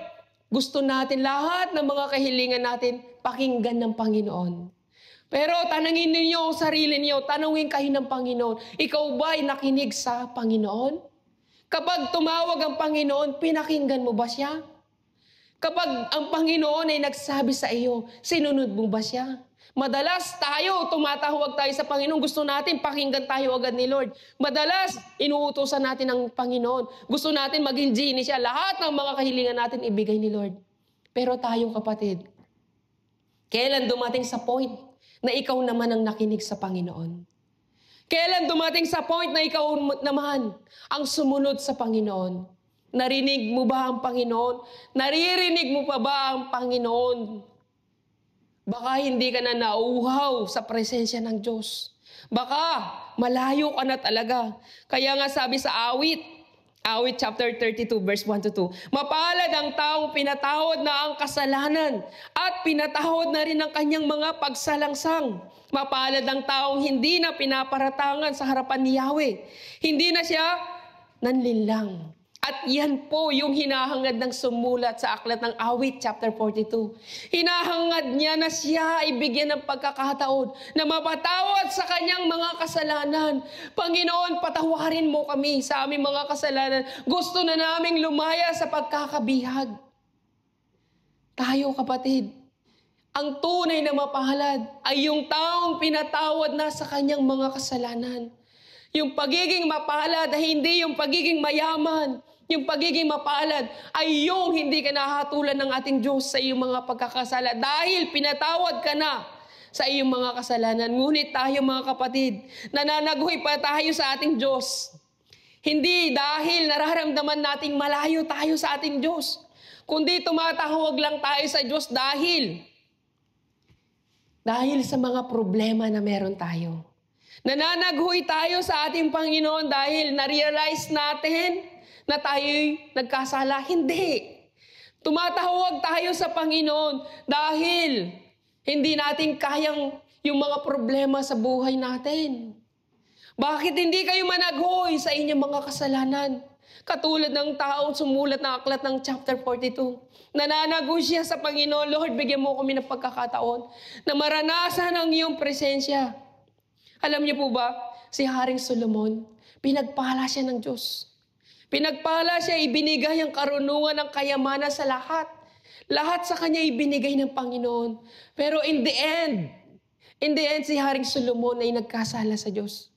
Gusto natin lahat ng mga kahilingan natin, pakinggan ng Panginoon. Pero tanungin ninyo ang sarili niyo, tanungin kayo ng Panginoon, ikaw ba ay nakinig sa Panginoon? Kapag tumawag ang Panginoon, pinakinggan mo ba siya? Kapag ang Panginoon ay nagsabi sa iyo, sinunod mo ba siya? Madalas tayo, tumatawag tayo sa Panginoon, gusto natin pakinggan tayo agad ni Lord. Madalas, inuutosan natin ang Panginoon. Gusto natin maging genie siya. Lahat ng mga kahilingan natin ibigay ni Lord. Pero tayong kapatid, kailan dumating sa point na ikaw naman ang nakinig sa Panginoon? Kailan dumating sa point na ikaw naman ang sumunod sa Panginoon? Narinig mo ba ang Panginoon? Naririnig mo pa ba ang Panginoon? Baka hindi ka na nauuhaw sa presensya ng Diyos. Baka malayo ka na talaga. Kaya nga sabi sa Awit chapter 32 verse 1-2, mapalad ang taong pinatawad na ang kasalanan at pinatawad na rin ang kanyang mga pagsalangsang. Mapalad ang taong hindi na pinaparatangan sa harapan ni Yahweh. Hindi na siya nanlinlang. At yan po yung hinahangad ng sumulat sa aklat ng Awit chapter 42. Hinahangad niya na siya ay bigyan ng pagkakataon na mapatawad sa kanyang mga kasalanan. Panginoon, patawarin mo kami sa aming mga kasalanan. Gusto na naming lumaya sa pagkakabihag. Tayo kapatid, ang tunay na mapalad ay yung taong pinatawad na sa kanyang mga kasalanan. Yung pagiging mapalad ay hindi yung pagiging mayaman. Yung pagiging mapalad ay yung hindi ka nahatulan ng ating Diyos sa iyong mga pagkakasala dahil pinatawad ka na sa iyong mga kasalanan. Ngunit tayo mga kapatid, nananaguhi pa tayo sa ating Diyos. Hindi dahil nararamdaman nating malayo tayo sa ating Diyos, kundi tumatawag lang tayo sa Diyos dahil sa mga problema na meron tayo. Nananaghoy tayo sa ating Panginoon dahil na-realize natin na tayo'y nagkasala. Hindi. Tumatawag tayo sa Panginoon dahil hindi natin kayang yung mga problema sa buhay natin. Bakit hindi kayo managhoy sa inyong mga kasalanan? Katulad ng taong sumulat ng aklat ng chapter 42. Nananagoy siya sa Panginoon, Lord, bigyan mo kami ng pagkakataon na maranasan ang iyong presensya. Alam niyo po ba, si Haring Solomon, pinagpala siya ng Diyos. Pinagpala siya, ibinigay ang karunungan ng kayamanan sa lahat. Lahat sa kanya ibinigay ng Panginoon. Pero in the end, si Haring Solomon ay nagkasala sa Diyos.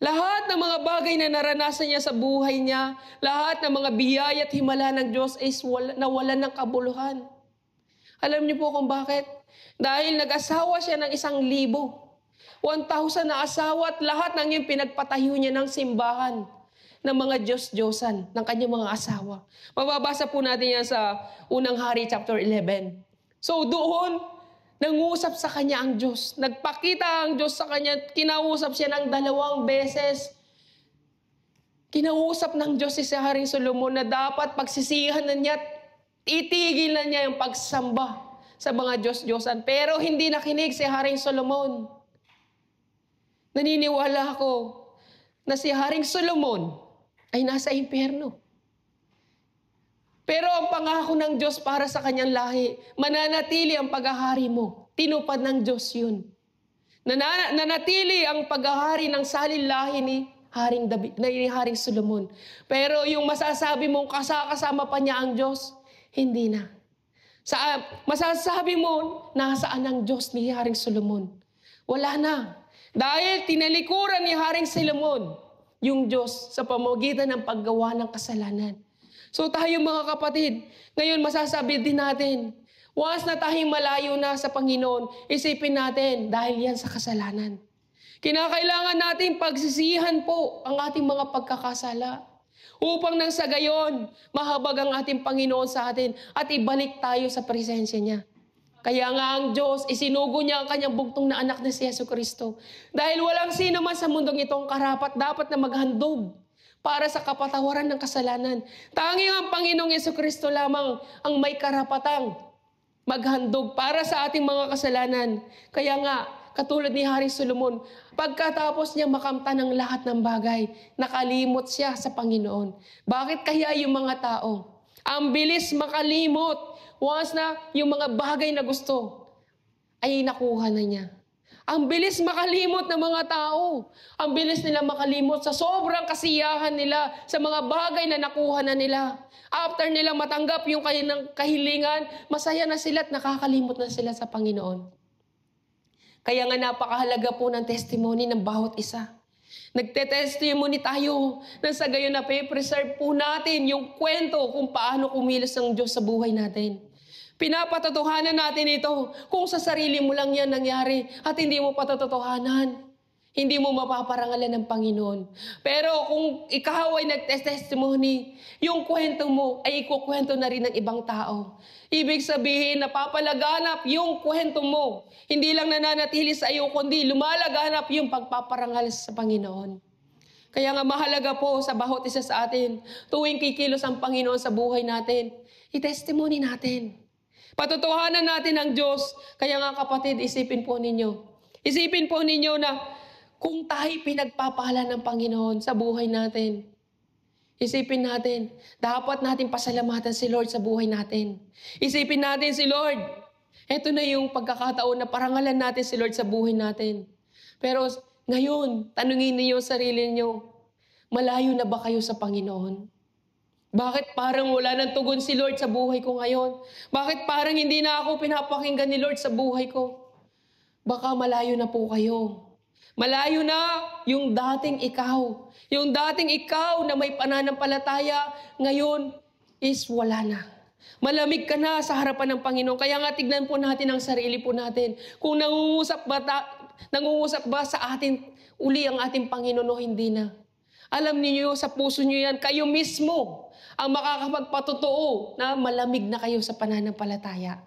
Lahat ng mga bagay na naranasan niya sa buhay niya, lahat ng mga biyaya at himala ng Diyos is nawalan ng kabuluhan. Alam niyo po kung bakit? Dahil nag-asawa siya ng 1,000. 1,000 na asawa at lahat ng yung pinagpatayo niya ng simbahan ng mga Diyos-Diyosan ng kanyang mga asawa. Mababasa po natin yan sa Unang Hari chapter 11. So doon, nangusap sa kanya ang Diyos. Nagpakita ang Diyos sa kanya. Kinausap siya ng 2 beses. Kinausap ng Diyos si Haring Solomon na dapat pagsisihan na niya, itigil na niya yung pagsamba sa mga Diyos-Diyosan. Pero hindi nakinig si Haring Solomon. Naniniwala ako na si Haring Solomon ay nasa impyerno. Pero ang pangako ng Diyos para sa kanyang lahi, mananatili ang paghahari mo. Tinupad ng Diyos yun. Nanatili ang paghahari ng salin lahi ni Haring Solomon. Pero yung masasabi mong kasama pa niya ang Diyos, hindi na. Masasabi mo, nasaan ang Diyos ni Haring Solomon? Wala na. Dahil tinalikuran ni Haring Solomon yung Diyos sa pamamagitan ng paggawa ng kasalanan. So tayo mga kapatid, ngayon masasabi din natin, once na tayong malayo na sa Panginoon, isipin natin dahil yan sa kasalanan. Kinakailangan natin pagsisihan po ang ating mga pagkakasala upang nang sa gayon, mahabag ang ating Panginoon sa atin at ibalik tayo sa presensya niya. Kaya nga ang Diyos, isinugo niya ang kanyang bugtong na anak na si Jesucristo. Dahil walang sino man sa mundong itong karapat dapat na maghandog para sa kapatawaran ng kasalanan. Tanging ang Panginoong Jesucristo lamang ang may karapatang maghandog para sa ating mga kasalanan. Kaya nga, katulad ni Haring Solomon, pagkatapos niya makamta ng lahat ng bagay, nakalimot siya sa Panginoon. Bakit kaya yung mga tao? Ang bilis makalimot once na yung mga bagay na gusto ay nakuha na niya. Ang bilis makalimot ng mga tao. Ang bilis nila makalimot sa sobrang kasiyahan nila sa mga bagay na nakuha na nila. After nila matanggap yung kanilang kahilingan, masaya na sila at nakakalimot na sila sa Panginoon. Kaya nga napakahalaga po ng testimony ng bawat isa. Nagte-testimony tayo na sa gayon na preserve po natin yung kwento kung paano kumilos ang Diyos sa buhay natin. Pinapatotohanan natin ito kung sa sarili mo lang yan nangyari at hindi mo patotohanan. Hindi mo mapaparangalan ng Panginoon. Pero kung ikaw ay nagtestimony, yung kwento mo ay ikukwento na rin ng ibang tao. Ibig sabihin, napapalaganap yung kwento mo. Hindi lang nananatili sa iyo, kundi lumalaganap yung pagpaparangal sa Panginoon. Kaya nga mahalaga po sa bawat isa sa atin, tuwing kikilos ang Panginoon sa buhay natin, i-testimony natin. Patotohanan natin ang Diyos. Kaya nga kapatid, isipin po ninyo. Isipin po ninyo na kung tayo pinagpapala ng Panginoon sa buhay natin, isipin natin, dapat natin pasalamatan si Lord sa buhay natin. Isipin natin si Lord. Ito na yung pagkakataon na parangalan natin si Lord sa buhay natin. Pero ngayon, tanungin niyo sarili niyo, malayo na ba kayo sa Panginoon? Bakit parang wala nang tugon si Lord sa buhay ko ngayon? Bakit parang hindi na ako pinapakinggan ni Lord sa buhay ko? Baka malayo na po kayo. Malayo na yung dating ikaw. Yung dating ikaw na may pananampalataya, ngayon is wala na. Malamig ka na sa harapan ng Panginoon. Kaya nga tignan po natin ang sarili po natin. Kung nangungusap ba sa atin uli ang ating Panginoon o hindi na. Alam niyo sa puso niyo yan, kayo mismo ang makakapagpatotoo na malamig na kayo sa pananampalataya.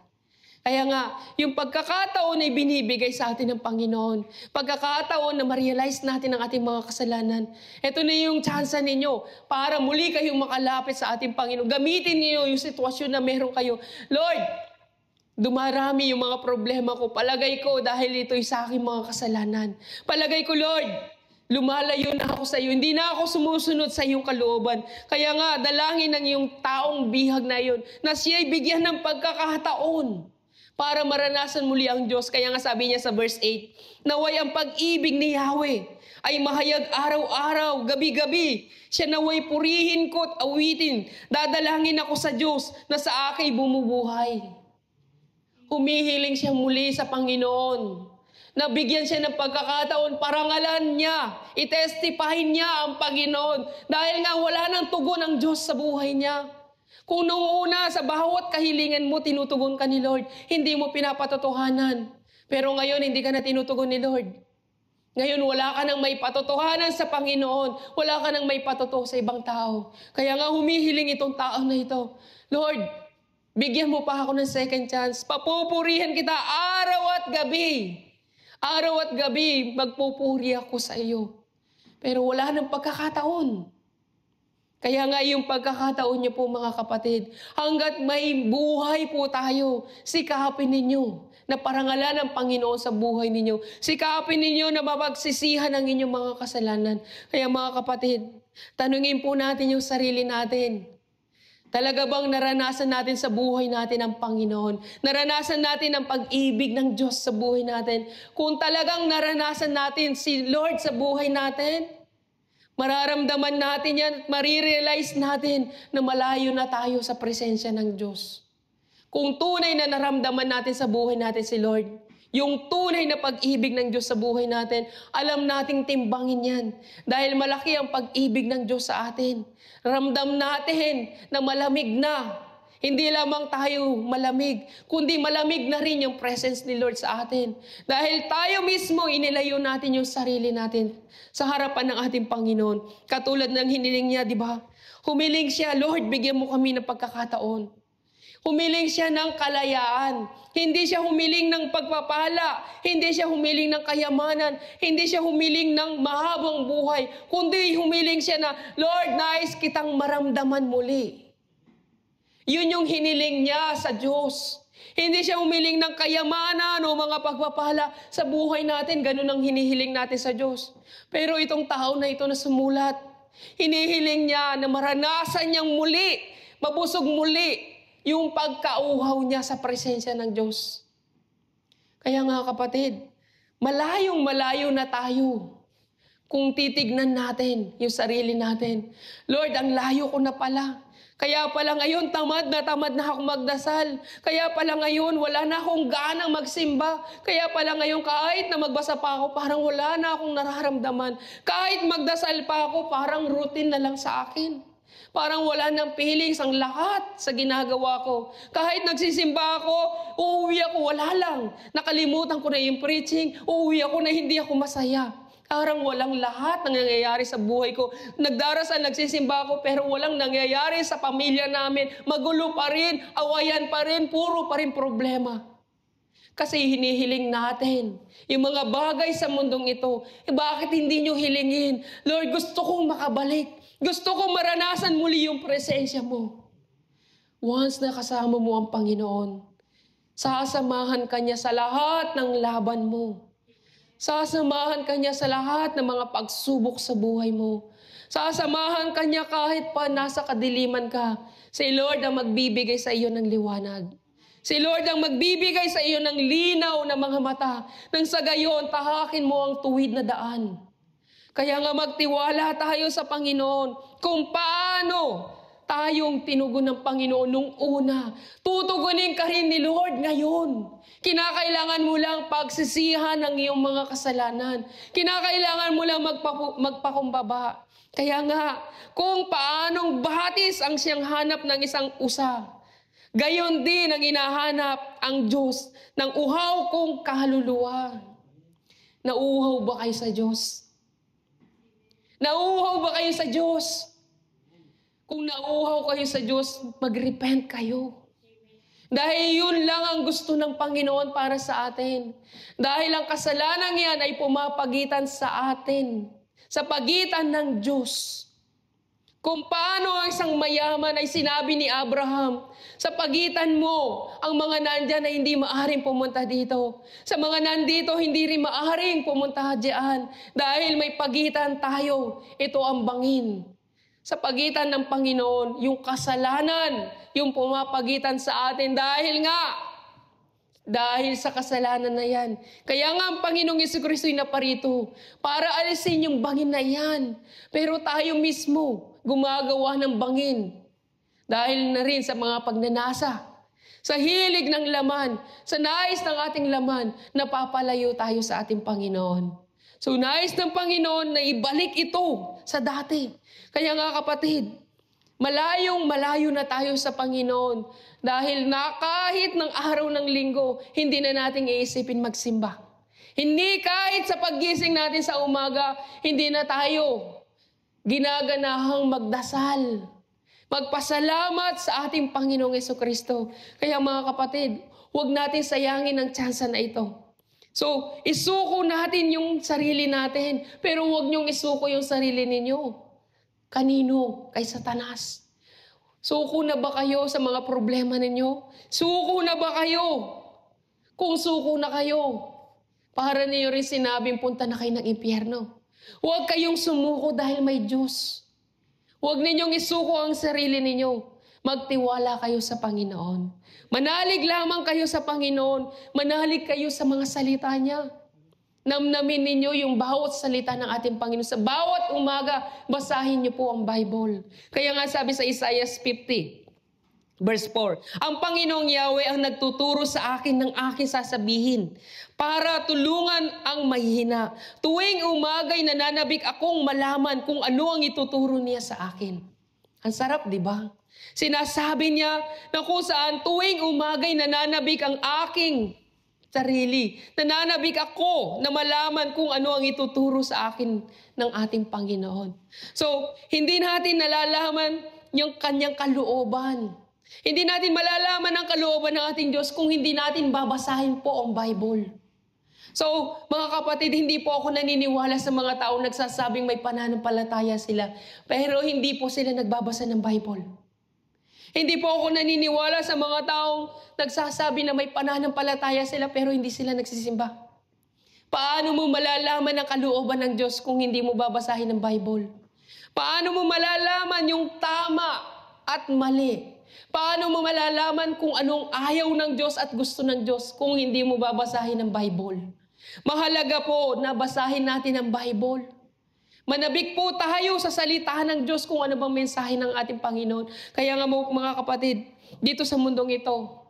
Kaya nga, yung pagkakataon ay binibigay sa atin ng Panginoon. Pagkakataon na ma-realize natin ang ating mga kasalanan. Ito na yung chance ninyo para muli kayong makalapit sa ating Panginoon. Gamitin niyo yung sitwasyon na meron kayo. Lord, dumarami yung mga problema ko. Palagay ko dahil ito'y sa aking mga kasalanan. Palagay ko, Lord, lumalayo na ako sa iyo. Hindi na ako sumusunod sa iyong kalooban. Kaya nga, dalangin ng iyong taong bihag na iyon na siya'y bigyan ng pagkakataon para maranasan muli ang Diyos. Kaya nga sabi niya sa verse 8, naway ang pag-ibig ni Yahweh ay mahayag araw-araw, gabi-gabi. Siya naway purihin ko at awitin. Dadalangin ako sa Diyos na sa akin bumubuhay. Humihiling siya muli sa Panginoon. Nabigyan siya ng pagkakataon, parangalan niya, itestify niya ang Panginoon. Dahil nga wala nang tugon ang Diyos sa buhay niya. Kung noong una, sa bawat kahilingan mo, tinutugon ka ni Lord, hindi mo pinapatotohanan. Pero ngayon, hindi ka na tinutugon ni Lord. Ngayon, wala ka nang may patotohanan sa Panginoon. Wala ka nang may patotoo sa ibang tao. Kaya nga humihiling itong tao na ito, Lord, bigyan mo pa ako ng second chance. Papupurihan kita araw at gabi. Araw at gabi, magpupuri ako sa iyo. Pero wala nang pagkakataon. Kaya nga yung pagkakataon niyo po mga kapatid, hanggat may buhay po tayo, sikapin ninyo na parangalan ng Panginoon sa buhay ninyo. Sikapin ninyo na mapagsisihan ang inyong mga kasalanan. Kaya mga kapatid, tanungin po natin yung sarili natin. Talaga bang naranasan natin sa buhay natin ang Panginoon? Naranasan natin ang pag-ibig ng Diyos sa buhay natin? Kung talagang naranasan natin si Lord sa buhay natin, mararamdaman natin yan at marirealize natin na malayo na tayo sa presensya ng Diyos. Kung tunay na naramdaman natin sa buhay natin si Lord, yung tunay na pag-ibig ng Diyos sa buhay natin, alam nating timbangin yan. Dahil malaki ang pag-ibig ng Diyos sa atin. Ramdam natin na malamig na. Hindi lamang tayo malamig, kundi malamig na rin yung presence ni Lord sa atin. Dahil tayo mismo, inilayo natin yung sarili natin sa harapan ng ating Panginoon. Katulad ng hiniling niya, di ba? Humiling siya, Lord, bigyan mo kami ng pagkakataon. Humiling siya ng kalayaan. Hindi siya humiling ng pagpapala. Hindi siya humiling ng kayamanan. Hindi siya humiling ng mahabang buhay. Kundi humiling siya na, Lord, nais kitang maramdaman muli. Yun yung hiniling niya sa Diyos. Hindi siya humiling ng kayamanan o mga pagpapala sa buhay natin. Ganun ang hinihiling natin sa Diyos. Pero itong tao na ito na sumulat, hinihiling niya na maranasan niyang muli, mabusog muli, yung pagkauhaw niya sa presensya ng Diyos. Kaya nga kapatid, malayong malayo na tayo kung titignan natin yung sarili natin. Lord, ang layo ko na pala. Kaya pala ngayon, tamad na ako magdasal. Kaya pala ngayon, wala na akong ganang magsimba. Kaya pala ngayon, kahit na magbasa pa ako, parang wala na akong nararamdaman. Kahit magdasal pa ako, parang routine na lang sa akin. Parang wala nang feelings ang lahat sa ginagawa ko. Kahit nagsisimba ako, uuwi ako, wala lang. Nakalimutan ko na yung preaching, uuwi ako na hindi ako masaya. Parang walang lahat ng nangyayari sa buhay ko. Nagdarasal, nagsisimba ako, pero walang nangyayari sa pamilya namin. Magulo pa rin, awayan pa rin, puro pa rin problema. Kasi hinihiling natin yung mga bagay sa mundong ito. Bakit hindi nyo hilingin? Lord, gusto kong makabalik. Gusto kong maranasan muli yung presensya mo. Once na kasama mo ang Panginoon, sasamahan ka niya sa lahat ng laban mo. Sasamahan ka niya sa lahat ng mga pagsubok sa buhay mo. Sasamahan ka niya kahit pa nasa kadiliman ka. Si Lord ang magbibigay sa iyo ng liwanag. Si Lord ang magbibigay sa iyo ng linaw na mga mata. Nang sa gayon, tahakin mo ang tuwid na daan. Kaya nga magtiwala tayo sa Panginoon kung paano tayong tinugon ng Panginoon nung una. Tutugunin ka rin ni Lord ngayon. Kinakailangan mo lang pagsisihan ng iyong mga kasalanan. Kinakailangan mo lang magpakumbaba. Kaya nga, kung paanong batis ang siyang hanap ng isang usa, gayon din ang hinahanap ang Diyos ng uhaw kong kaluluwa. Nauuhaw ba kayo sa Diyos? Nauuhaw ba kayo sa Diyos? Kung nauuhaw kayo sa Diyos, mag-repent kayo. Dahil yun lang ang gusto ng Panginoon para sa atin. Dahil ang kasalanan yan ay pumapagitan sa atin, sa pagitan ng Diyos. Kung paano ang isang mayaman ay sinabi ni Abraham, sa pagitan mo, ang mga nandyan ay hindi maaaring pumunta dito. Sa mga nandito, hindi rin maaaring pumunta diyan. Dahil may pagitan tayo, ito ang bangin. Sa pagitan ng Panginoon, yung kasalanan, yung pumapagitan sa atin dahil sa kasalanan na yan. Kaya nga ang Panginoong Jesucristo ay naparito para alisin yung bangin na yan. Pero tayo mismo gumagawa ng bangin dahil na rin sa mga pagnanasa, sa hilig ng laman, sa nais ng ating laman, napapalayo tayo sa ating Panginoon. So nais ng Panginoon na ibalik ito sa dati. Kaya nga kapatid, malayo na tayo sa Panginoon dahil na kahit ng araw ng linggo, hindi na natin iisipin magsimba. Hindi kahit sa paggising natin sa umaga, hindi na tayo ginaganahang magdasal. Magpasalamat sa ating Panginoong Jesucristo. Kaya mga kapatid, huwag natin sayangin ang tsansa na ito. So, isuko natin yung sarili natin, pero huwag niyong isuko yung sarili ninyo. Kanino? Kay Satanas. Suko na ba kayo sa mga problema ninyo? Suko na ba kayo? Kung suko na kayo, para niyo rin sinabing punta na kayo ng impyerno. Huwag kayong sumuko dahil may Diyos. Huwag ninyong isuko ang sarili ninyo. Magtiwala kayo sa Panginoon. Manalig lamang kayo sa Panginoon. Manalig kayo sa mga salita niya. Namnamin ninyo yung bawat salita ng ating Panginoon. Sa bawat umaga, basahin niyo po ang Bible. Kaya nga sabi sa Isaiah 50, verse 4, ang Panginoong Yahweh ang nagtuturo sa akin ng aking sasabihin para tulungan ang mahihina. Tuwing umaga'y nananabik akong malaman kung ano ang ituturo niya sa akin. Ang sarap, di ba? Sinasabi niya na kung saan tuwing umaga'y nananabik ang aking sarili. Nananabik ako na malaman kung ano ang ituturo sa akin ng ating Panginoon. So, hindi natin nalalaman yung kanyang kalooban. Hindi natin malalaman ang kalooban ng ating Diyos kung hindi natin babasahin po ang Bible. So, mga kapatid, hindi po ako naniniwala sa mga taong nagsasabing may pananampalataya sila, pero hindi po sila nagbabasa ng Bible. Hindi po ako naniniwala sa mga taong nagsasabi na may pananampalataya sila pero hindi sila nagsisimba. Paano mo malalaman ang kalooban ng Diyos kung hindi mo babasahin ang Bible? Paano mo malalaman yung tama at mali? Paano mo malalaman kung anong ayaw ng Diyos at gusto ng Diyos kung hindi mo babasahin ang Bible? Mahalaga po na basahin natin ang Bible. Manabik po tayo sa salita ng Diyos kung ano bang mensahe ng ating Panginoon. Kaya nga mga kapatid, dito sa mundong ito,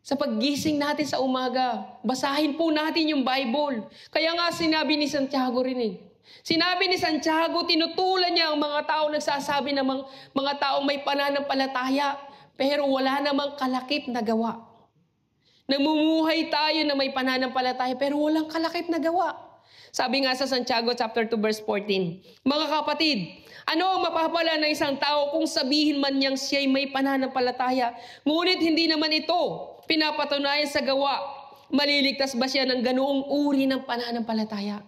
sa paggising natin sa umaga, basahin po natin yung Bible. Kaya nga sinabi ni Santiago rin Sinabi ni Santiago, tinutulan niya ang mga tao nagsasabi ng mga taong may pananampalataya, pero wala namang kalakip na gawa. Namumuhay tayo na may pananampalataya, pero walang kalakip na gawa. Sabi nga sa Santiago chapter 2 verse 14, mga kapatid, ano ang mapapala ng isang tao kung sabihin man niyang siya'y may pananampalataya, ngunit hindi naman ito pinapatunayan sa gawa? Maliligtas ba siya ng ganoong uri ng pananampalataya?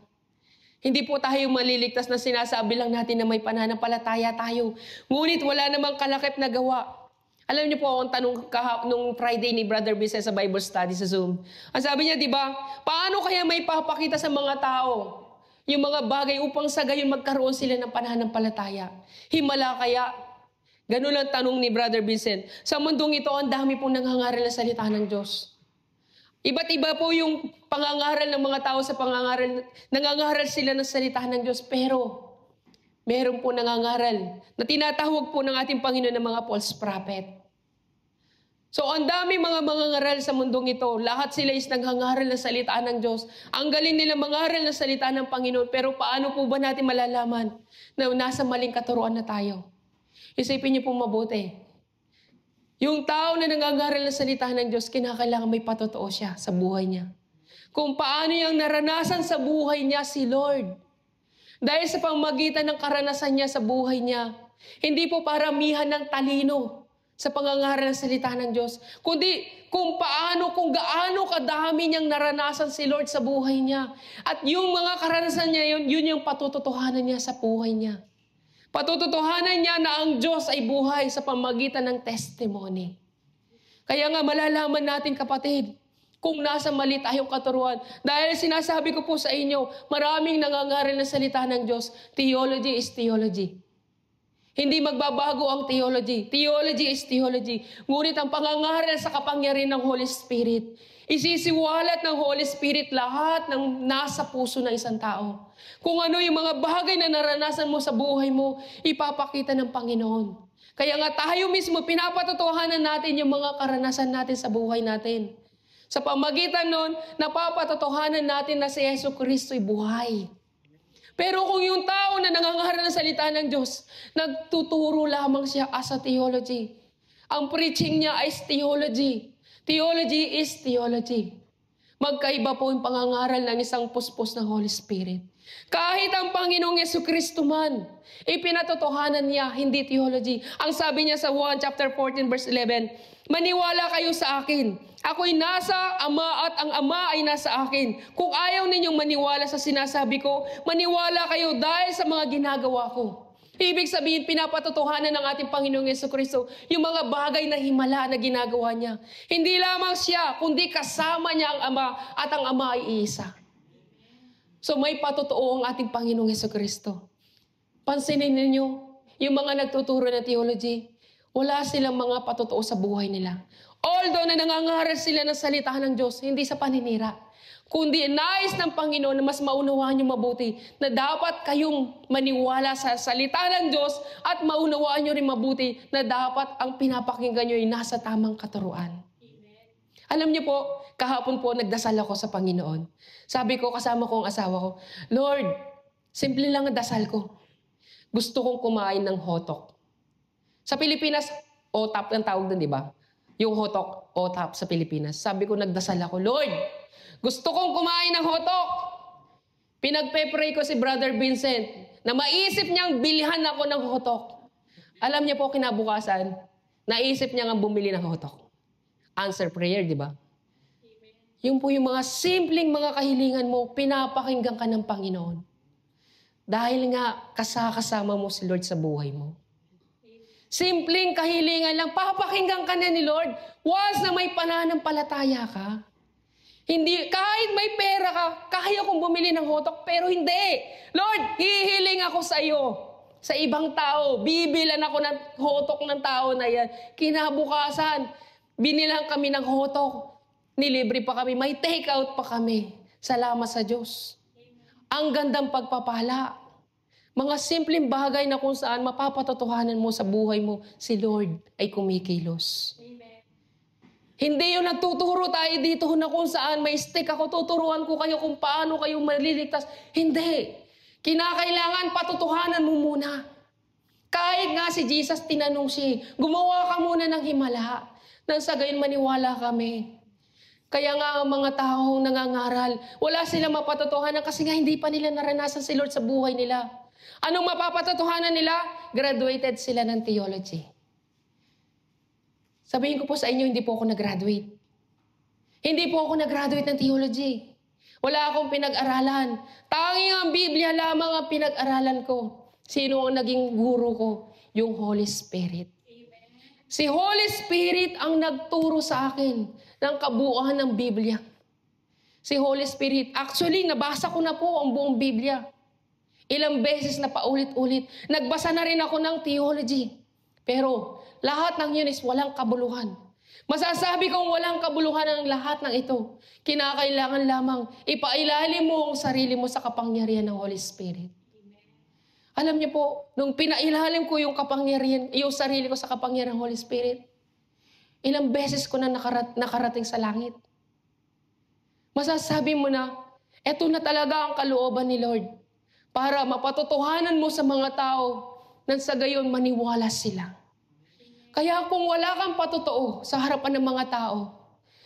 Hindi po tayo maliligtas na sinasabi lang natin na may pananampalataya tayo, ngunit wala namang kalakip na gawa. Alam niyo po ang tanong nung Friday ni Brother Vincent sa Bible study sa Zoom. Ang sabi niya, di ba, paano kaya may papakita sa mga tao yung mga bagay upang sa gayon magkaroon sila ng pananampalataya? Himala kaya? Ganun lang tanong ni Brother Vincent. Sa mundong ito, ang dami pong nangangaral na salita ng Diyos. Iba't iba po yung pangangaral ng mga tao sa pangangaral. Nangangaral sila ng salita ng Diyos, pero meron po nangangaral na tinatawag po ng ating Panginoon ng mga false prophet. So, ang dami mga mangangaral sa mundong ito. Lahat sila is nanghangaral ng salita ng Diyos. Ang galing nila mangaral ng salita ng Panginoon. Pero paano po ba natin malalaman na nasa maling katuruan na tayo? Isipin niyo po mabuti. Yung tao na nangangaral ng salita ng Diyos, kinakailangan may patotoo siya sa buhay niya. Kung paano yung naranasan sa buhay niya si Lord. Dahil sa pamamagitan ng karanasan niya sa buhay niya, hindi po paramihan ng talino sa pangangaral ng salita ng Diyos, kundi kung gaano kadami niyang naranasan si Lord sa buhay niya. At yung mga karanasan niya yun yung patututuhanan niya sa buhay niya. Patututuhanan niya na ang Diyos ay buhay sa pamamagitan ng testimony. Kaya nga malalaman natin, kapatid, kung nasa mali tayong katuruan. Dahil sinasabi ko po sa inyo, maraming nangangaral ng salita ng Diyos, theology is theology. Hindi magbabago ang theology. Theology is theology. Ngunit ang pangangaral sa kapangyarihan ng Holy Spirit, isisiwalat ng Holy Spirit lahat ng nasa puso ng isang tao. Kung ano yung mga bagay na naranasan mo sa buhay mo, ipapakita ng Panginoon. Kaya nga tayo mismo, pinapatotohanan natin yung mga karanasan natin sa buhay natin. Sa pamagitan nun, napapatotohanan natin na si Yesu Kristo'y buhay. Pero kung yung tao na nangangaral ng salita ng Diyos, nagtuturo lamang siya as a theology. Ang preaching niya is theology. Theology is theology. Magkaiba po yung pangangaral ng isang puspos ng Holy Spirit. Kahit ang Panginoong Jesucristo man, ipinatotohanan niya, hindi theology. Ang sabi niya sa 1 chapter 14 verse 11, maniwala kayo sa akin. Ako'y nasa Ama at ang Ama ay nasa akin. Kung ayaw ninyong maniwala sa sinasabi ko, maniwala kayo dahil sa mga ginagawa ko. Ibig sabihin, pinapatotohanan ng ating Panginoong Jesucristo yung mga bagay na himala na ginagawa niya. Hindi lamang siya, kundi kasama niya ang Ama at ang Ama ay iisa. So may patotoo ang ating Panginoong Jesucristo. Pansinin ninyo, yung mga nagtuturo ng theology, wala silang mga patotoo sa buhay nila. Although na nangangaral sila ng salita ng Diyos, hindi sa paninira, kundi nais ng Panginoon na mas maunawaan nyo mabuti na dapat kayong maniwala sa salita ng Diyos at maunawaan nyo rin mabuti na dapat ang pinapakinggan nyo ay nasa tamang katuruan. Amen. Alam niyo po, kahapon po nagdasal ako sa Panginoon. Sabi ko kasama ko ang asawa ko, Lord, simple lang ang dasal ko. Gusto kong kumain ng hotok. Sa Pilipinas, otap ang tawag doon, di ba? Yung hotok, otap sa Pilipinas. Sabi ko, nagdasal ako, Lord, gusto kong kumain ng hotok. Pinagpe-pray ko si Brother Vincent na maisip niyang bilihan ako ng hotok. Alam niya po, kinabukasan, naisip niya nga bumili ng hotok. Answer prayer, di ba? Yung po yung mga simpleng mga kahilingan mo, pinapakinggan ka ng Panginoon. Dahil nga, kasama mo si Lord sa buhay mo. Simpleng kahilingan lang, papakinggan ka na ni Lord. Once na may pananampalataya ka. Hindi, kahit may pera ka, kaya kong bumili ng hotok, pero hindi. Lord, hihiling ako sa iyo. Sa ibang tao, bibilan ako ng hotok ng tao na yan. Kinabukasan, binilang kami ng hotok. Nilibre pa kami, may take out pa kami. Salamat sa Diyos. Ang gandang pagpapala. Mga simpleng bagay na kung saan mapapatotohanan mo sa buhay mo, si Lord ay kumikilos. Amen. Hindi yung nagtuturo tayo dito na kung saan may stick ako, tuturuan ko kayo kung paano kayo maliligtas. Hindi. Kinakailangan patotohanan mo muna. Kahit nga si Jesus tinanong siya, gumawa ka muna ng himala. Nang sa gayon maniwala kami. Kaya nga ang mga taong nangangaral, wala silang mapatotohanan kasi nga hindi pa nila naranasan si Lord sa buhay nila. Anong mapapatotohanan nila? Graduated sila ng theology. Sabihin ko po sa inyo, hindi po ako nag-graduate. Hindi po ako nag-graduate ng theology. Wala akong pinag-aralan. Tanging ang Biblia lamang ang pinag-aralan ko. Sino ang naging guro ko? Yung Holy Spirit. Si Holy Spirit ang nagturo sa akin ng kabuuan ng Biblia. Si Holy Spirit. Actually, nabasa ko na po ang buong Biblia. Ilang beses na paulit-ulit. Nagbasa na rin ako ng theology. Pero lahat ng yun is walang kabuluhan. Masasabi kong walang kabuluhan ang lahat ng ito. Kinakailangan lamang ipailalim mo ang sarili mo sa kapangyarihan ng Holy Spirit. Alam niyo po, nung pinailalim ko yung kapangyarihan, yung sarili ko sa kapangyarihan ng Holy Spirit, ilang beses ko na nakarating sa langit. Masasabi mo na, eto na talaga ang kalooban ni Lord para mapatotohanan mo sa mga tao nang sa gayon maniwala sila. Kaya kung wala kang patotoo sa harapan ng mga tao,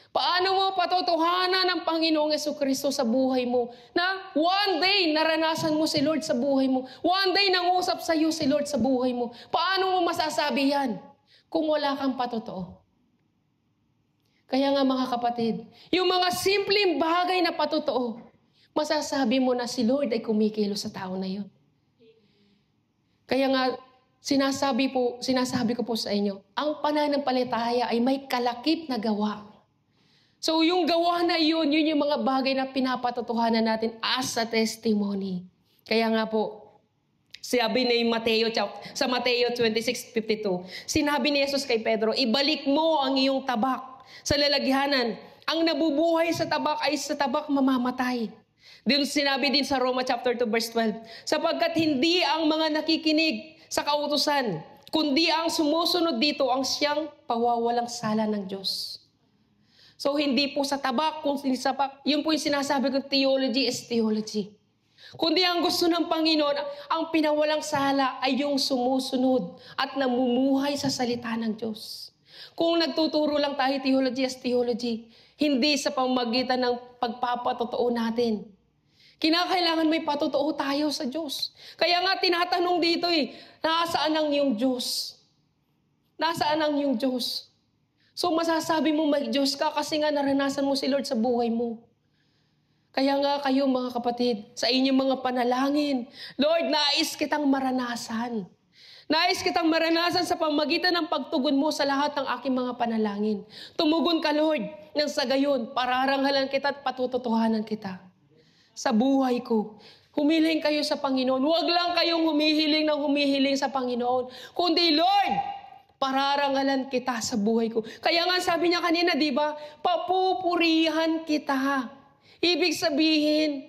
Paano mo patotohanan ng Panginoong Jesucristo sa buhay mo na one day naranasan mo si Lord sa buhay mo? One day nangusap sa iyo si Lord sa buhay mo? Paano mo masasabi yan kung wala kang patotoo? Kaya nga mga kapatid, yung mga simpleng bagay na patotoo, masasabi mo na si Lord ay kumikilos sa tao na yun. Kaya nga, sinasabi ko po sa inyo, ang pananampalataya ay may kalakip na gawa. So yung gawa na yun yung mga bagay na pinapatotohanan natin as a testimony. Kaya nga po, sabi ni Mateo, sa Mateo 26:52, sinabi ni Jesus kay Pedro, ibalik mo ang iyong tabak sa lalagyanan. Ang nabubuhay sa tabak ay sa tabak mamamatay. Din sinabi din sa Roma chapter 2 verse 12, sapagkat hindi ang mga nakikinig sa kautusan, kundi ang sumusunod dito ang siyang pawawalang sala ng Diyos. So hindi po sa tabak, yun po yung sinasabi ko, theology is theology. Kundi ang gusto ng Panginoon, ang pinawalang sala ay yung sumusunod at namumuhay sa salita ng Diyos. Kung nagtuturo lang tayo theology is theology, hindi sa pamamagitan ng pagpapatotoo natin. Kinakailangan may patotoo tayo sa Diyos. Kaya nga tinatanong dito nasaan ang iyong Diyos? Nasaan ang iyong Diyos? So masasabi mo may Diyos ka kasi nga naranasan mo si Lord sa buhay mo. Kaya nga kayo mga kapatid, sa inyong mga panalangin, Lord, nais kitang maranasan. Nais kitang maranasan sa pamagitan ng pagtugon mo sa lahat ng aking mga panalangin. Tumugon ka, Lord, nang sa gayon, pararanghalan kita at patutotohanan kita sa buhay ko. Humiling kayo sa Panginoon. Huwag lang kayong humihiling sa Panginoon, kundi Lord, pararanghalan kita sa buhay ko. Kaya nga sabi niya kanina, di ba? Papupurihan kita. Ibig sabihin,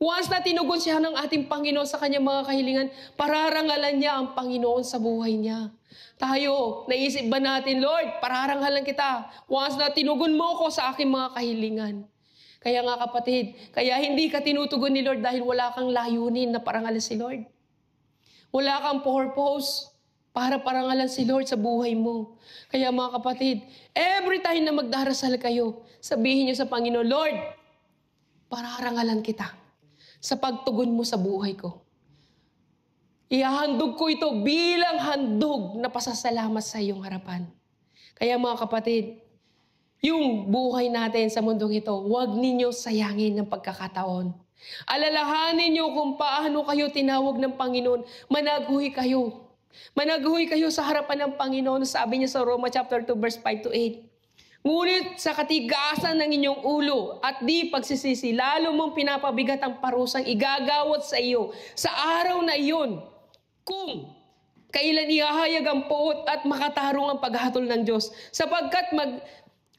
once na tinugon siya ng ating Panginoon sa kanyang mga kahilingan, pararanghalan niya ang Panginoon sa buhay niya. Tayo, naisip ba natin, Lord, pararanghalan kita. Once na tinugon mo ko sa aking mga kahilingan. Kaya nga kapatid, kaya hindi ka tinutugon ni Lord dahil wala kang layunin na parangalan si Lord. Wala kang purpose para parangalan si Lord sa buhay mo. Kaya mga kapatid, every time na magdarasal kayo, sabihin niyo sa Panginoon, Lord, pararangalan kita sa pagtugon mo sa buhay ko. Ihahandog ko ito bilang handog na pasasalamat sa iyong harapan. Kaya mga kapatid, yung buhay natin sa mundong ito, huwag ninyo sayangin ng pagkakataon. Alalahanin niyo kung paano kayo tinawag ng Panginoon. Managuhi kayo. Managuhi kayo sa harapan ng Panginoon. Sabi niya sa Roma chapter 2 verse 5-8. Ngunit sa katigasan ng inyong ulo at di pagsisisi, lalo mong pinapabigat ang parusang igagawad sa iyo sa araw na iyon. Kung kailan ihahayag ang puot at makatarong ang paghatol ng Diyos.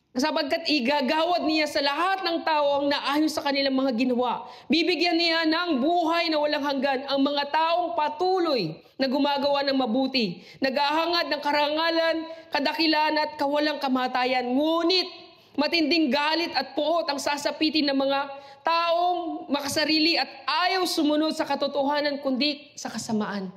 Sapagkat igagawad niya sa lahat ng tao ang naayon sa kanilang mga ginawa. Bibigyan niya ng buhay na walang hanggan ang mga taong patuloy na gumagawa ng mabuti, naghahangad ng karangalan, kadakilan at kawalang kamatayan. Ngunit matinding galit at puot ang sasapitin ng mga taong makasarili at ayaw sumunod sa katotohanan kundi sa kasamaan.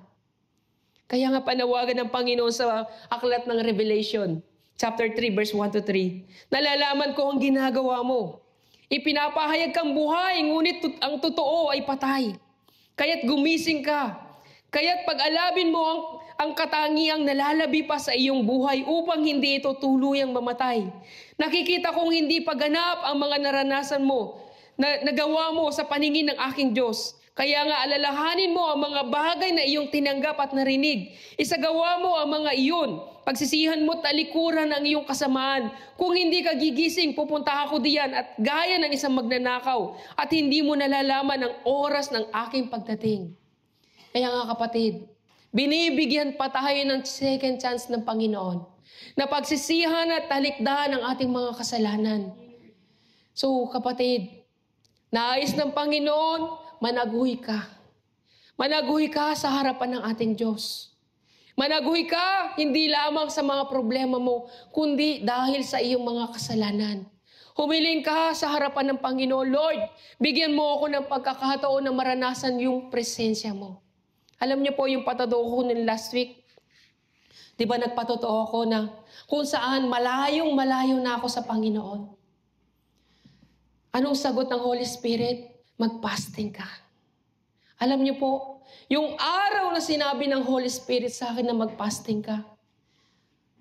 Kaya nga panawagan ng Panginoon sa aklat ng Revelation, chapter 3, verse 1-3. Nalalaman ko ang ginagawa mo. Ipinapahayag kang buhay, ngunit ang totoo ay patay. Kaya't gumising ka. Kaya't pag-alabin mo ang katangiang nalalabi pa sa iyong buhay upang hindi ito tuluyang mamatay. Nakikita kong hindi paganap ang mga naranasan mo, na nagawa mo sa paningin ng aking Diyos. Kaya nga alalahanin mo ang mga bagay na iyong tinanggap at narinig. Isagawa mo ang mga iyon. Pagsisihan mo talikuran ang iyong kasamaan. Kung hindi ka gigising, pupunta ako diyan at gaya ng isang magnanakaw at hindi mo nalalaman ang oras ng aking pagdating. Kaya nga kapatid, binibigyan pa tayo ng second chance ng Panginoon na pagsisihan at talikdahan ang ating mga kasalanan. So kapatid, nais ng Panginoon, managuhi ka. Managuhi ka sa harapan ng ating Diyos. Managuhi ka hindi lamang sa mga problema mo, kundi dahil sa iyong mga kasalanan. Humiling ka sa harapan ng Panginoon, Lord, bigyan mo ako ng pagkakataon na maranasan yung presensya mo. Alam niyo po yung patotoo ko ng last week. Di ba nagpatotoo ako na kung saan malayong-malayo na ako sa Panginoon. Anong sagot ng Holy Spirit? Mag-fasting ka. Alam niyo po, yung araw na sinabi ng Holy Spirit sa akin na mag-fasting ka,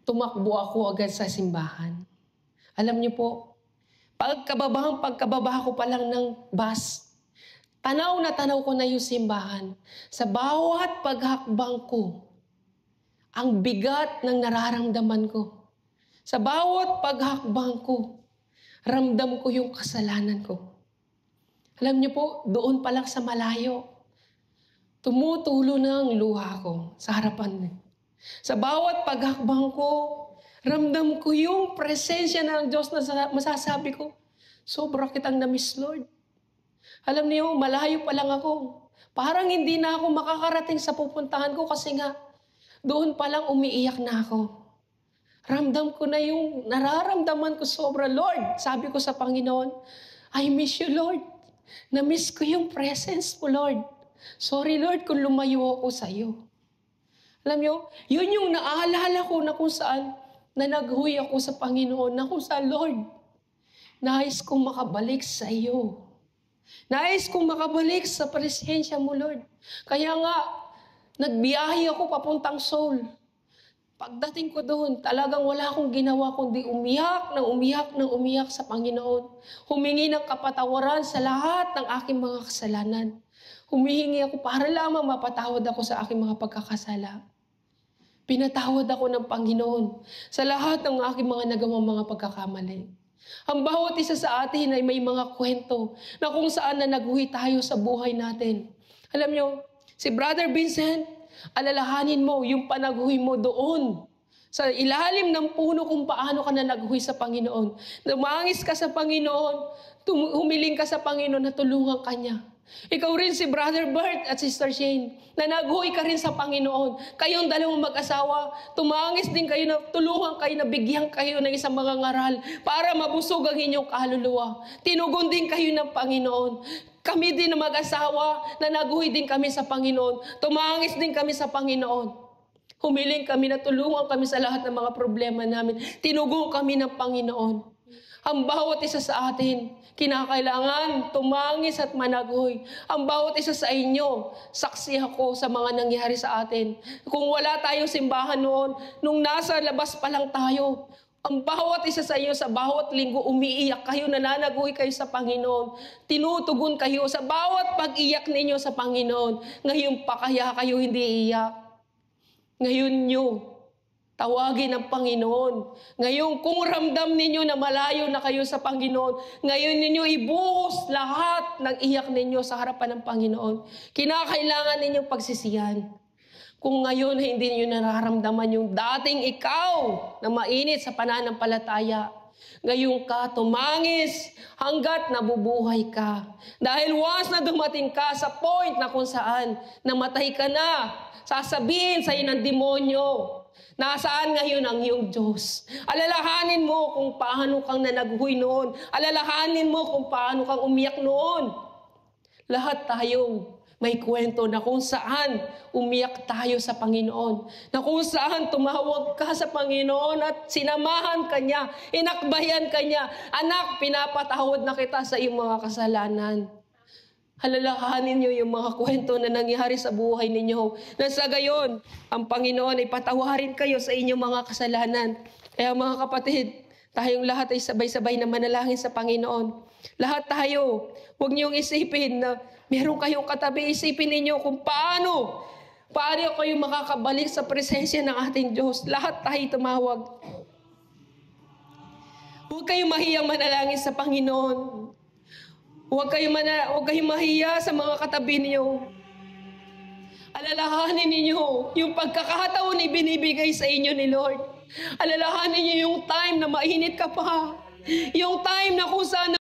tumakbo ako agad sa simbahan. Alam niyo po, pagkababa ko pa lang ng bus, tanaw na tanaw ko na yung simbahan. Sa bawat paghakbang ko, ang bigat ng nararamdaman ko. Sa bawat paghakbang ko, ramdam ko yung kasalanan ko. Alam niyo po, doon pa lang sa malayo, tumutulo na ang luha ko sa harapan niyo. Sa bawat paghakbang ko, ramdam ko yung presensya ng Diyos na masasabi ko, sobra kitang na-miss, Lord. Alam niyo, malayo pa lang ako. Parang hindi na ako makakarating sa pupuntahan ko kasi nga, doon pa lang umiiyak na ako. Ramdam ko na yung nararamdaman ko sobra, Lord. Sabi ko sa Panginoon, I miss you, Lord. Na-miss ko yung presence mo, Lord. Sorry, Lord, kung lumayo ako sa iyo. Alam niyo, yun yung naalala ko na kung saan na naghuy ako sa Panginoon, na kung saan, Lord, nais kong makabalik sa iyo. Nais kong makabalik sa presensya mo, Lord. Kaya nga, nagbiyahe ako papuntang Seoul. Pagdating ko doon, talagang wala akong ginawa kundi umiyak sa Panginoon. Humingi ng kapatawaran sa lahat ng aking mga kasalanan. Humihingi ako para lamang mapatawad ako sa aking mga pagkakasala. Pinatawad ako ng Panginoon sa lahat ng aking mga nagawang mga pagkakamali. Ang bawat isa sa atin ay may mga kwento na kung saan na naghuhi tayo sa buhay natin. Alam nyo, si Brother Vincent, alalahanin mo yung panaghuhi mo doon sa ilalim ng puno kung paano ka na naghuhi sa Panginoon. Dumangis ka sa Panginoon, humiling ka sa Panginoon na tulungan ka niya. Ikaw rin si Brother Bert at Sister Shane, na naghuhi ka rin sa Panginoon. Kayong dalawang mag-asawa, tumangis din kayo na tulungan kayo, na bigyan kayo ng isang mga ngaral para mabusog ang inyong kaluluwa. Tinugon din kayo ng Panginoon. Kami din na mag-asawa, na naghuhi din kami sa Panginoon. Tumangis din kami sa Panginoon. Humiling kami na tulungan kami sa lahat ng mga problema namin. Tinugon kami ng Panginoon. Ang bawat isa sa atin, kinakailangan tumangis at managhoy. Ang bawat isa sa inyo, saksi ako sa mga nangyari sa atin. Kung wala tayong simbahan noon, nung nasa labas pa lang tayo, ang bawat isa sa inyo, sa bawat linggo, umiiyak kayo, nananaguhi kayo sa Panginoon. Tinutugon kayo sa bawat pag-iyak ninyo sa Panginoon. Ngayon pa kaya kayo hindi iyak? Ngayon nyo, tawagin ng Panginoon. Ngayon, kung ramdam ninyo na malayo na kayo sa Panginoon, ngayon ninyo ibuhos lahat ng iyak ninyo sa harapan ng Panginoon. Kinakailangan ninyong pagsisiyan. Kung ngayon hindi niyo nararamdaman yung dating ikaw na mainit sa pananampalataya, ngayon ka tumangis hanggat nabubuhay ka. Dahil once na dumating ka sa point na kung saan namatay ka na, sasabihin sa iyo ng demonyo, nasaan ngayon ang iyong Diyos? Alalahanin mo kung paano kang nanaghuy noon. Alalahanin mo kung paano kang umiyak noon. Lahat tayo may kwento na kung saan umiyak tayo sa Panginoon. Na kung saan tumawag ka sa Panginoon at sinamahan ka niya, inakbayan ka niya. Anak, pinapatawad na kita sa iyong mga kasalanan. Halalahanin niyo yung mga kwento na nangyari sa buhay ninyo. Na sa gayon, ang Panginoon ay patawarin kayo sa inyong mga kasalanan. Kaya mga kapatid, tayong lahat ay sabay-sabay na manalangin sa Panginoon. Lahat tayo, huwag niyong isipin na meron kayong katabi. Isipin ninyo kung paano kayo makakabalik sa presensya ng ating Diyos. Lahat tayo tumawag. Huwag kayong mahiyang manalangin sa Panginoon. Huwag kayong mahiya sa mga katabi niyo. Alalahanin ninyo yung pagkakataon na ibinibigay sa inyo ni Lord. Alalahanin niyo yung time na mainit ka pa. Yung time na kung saan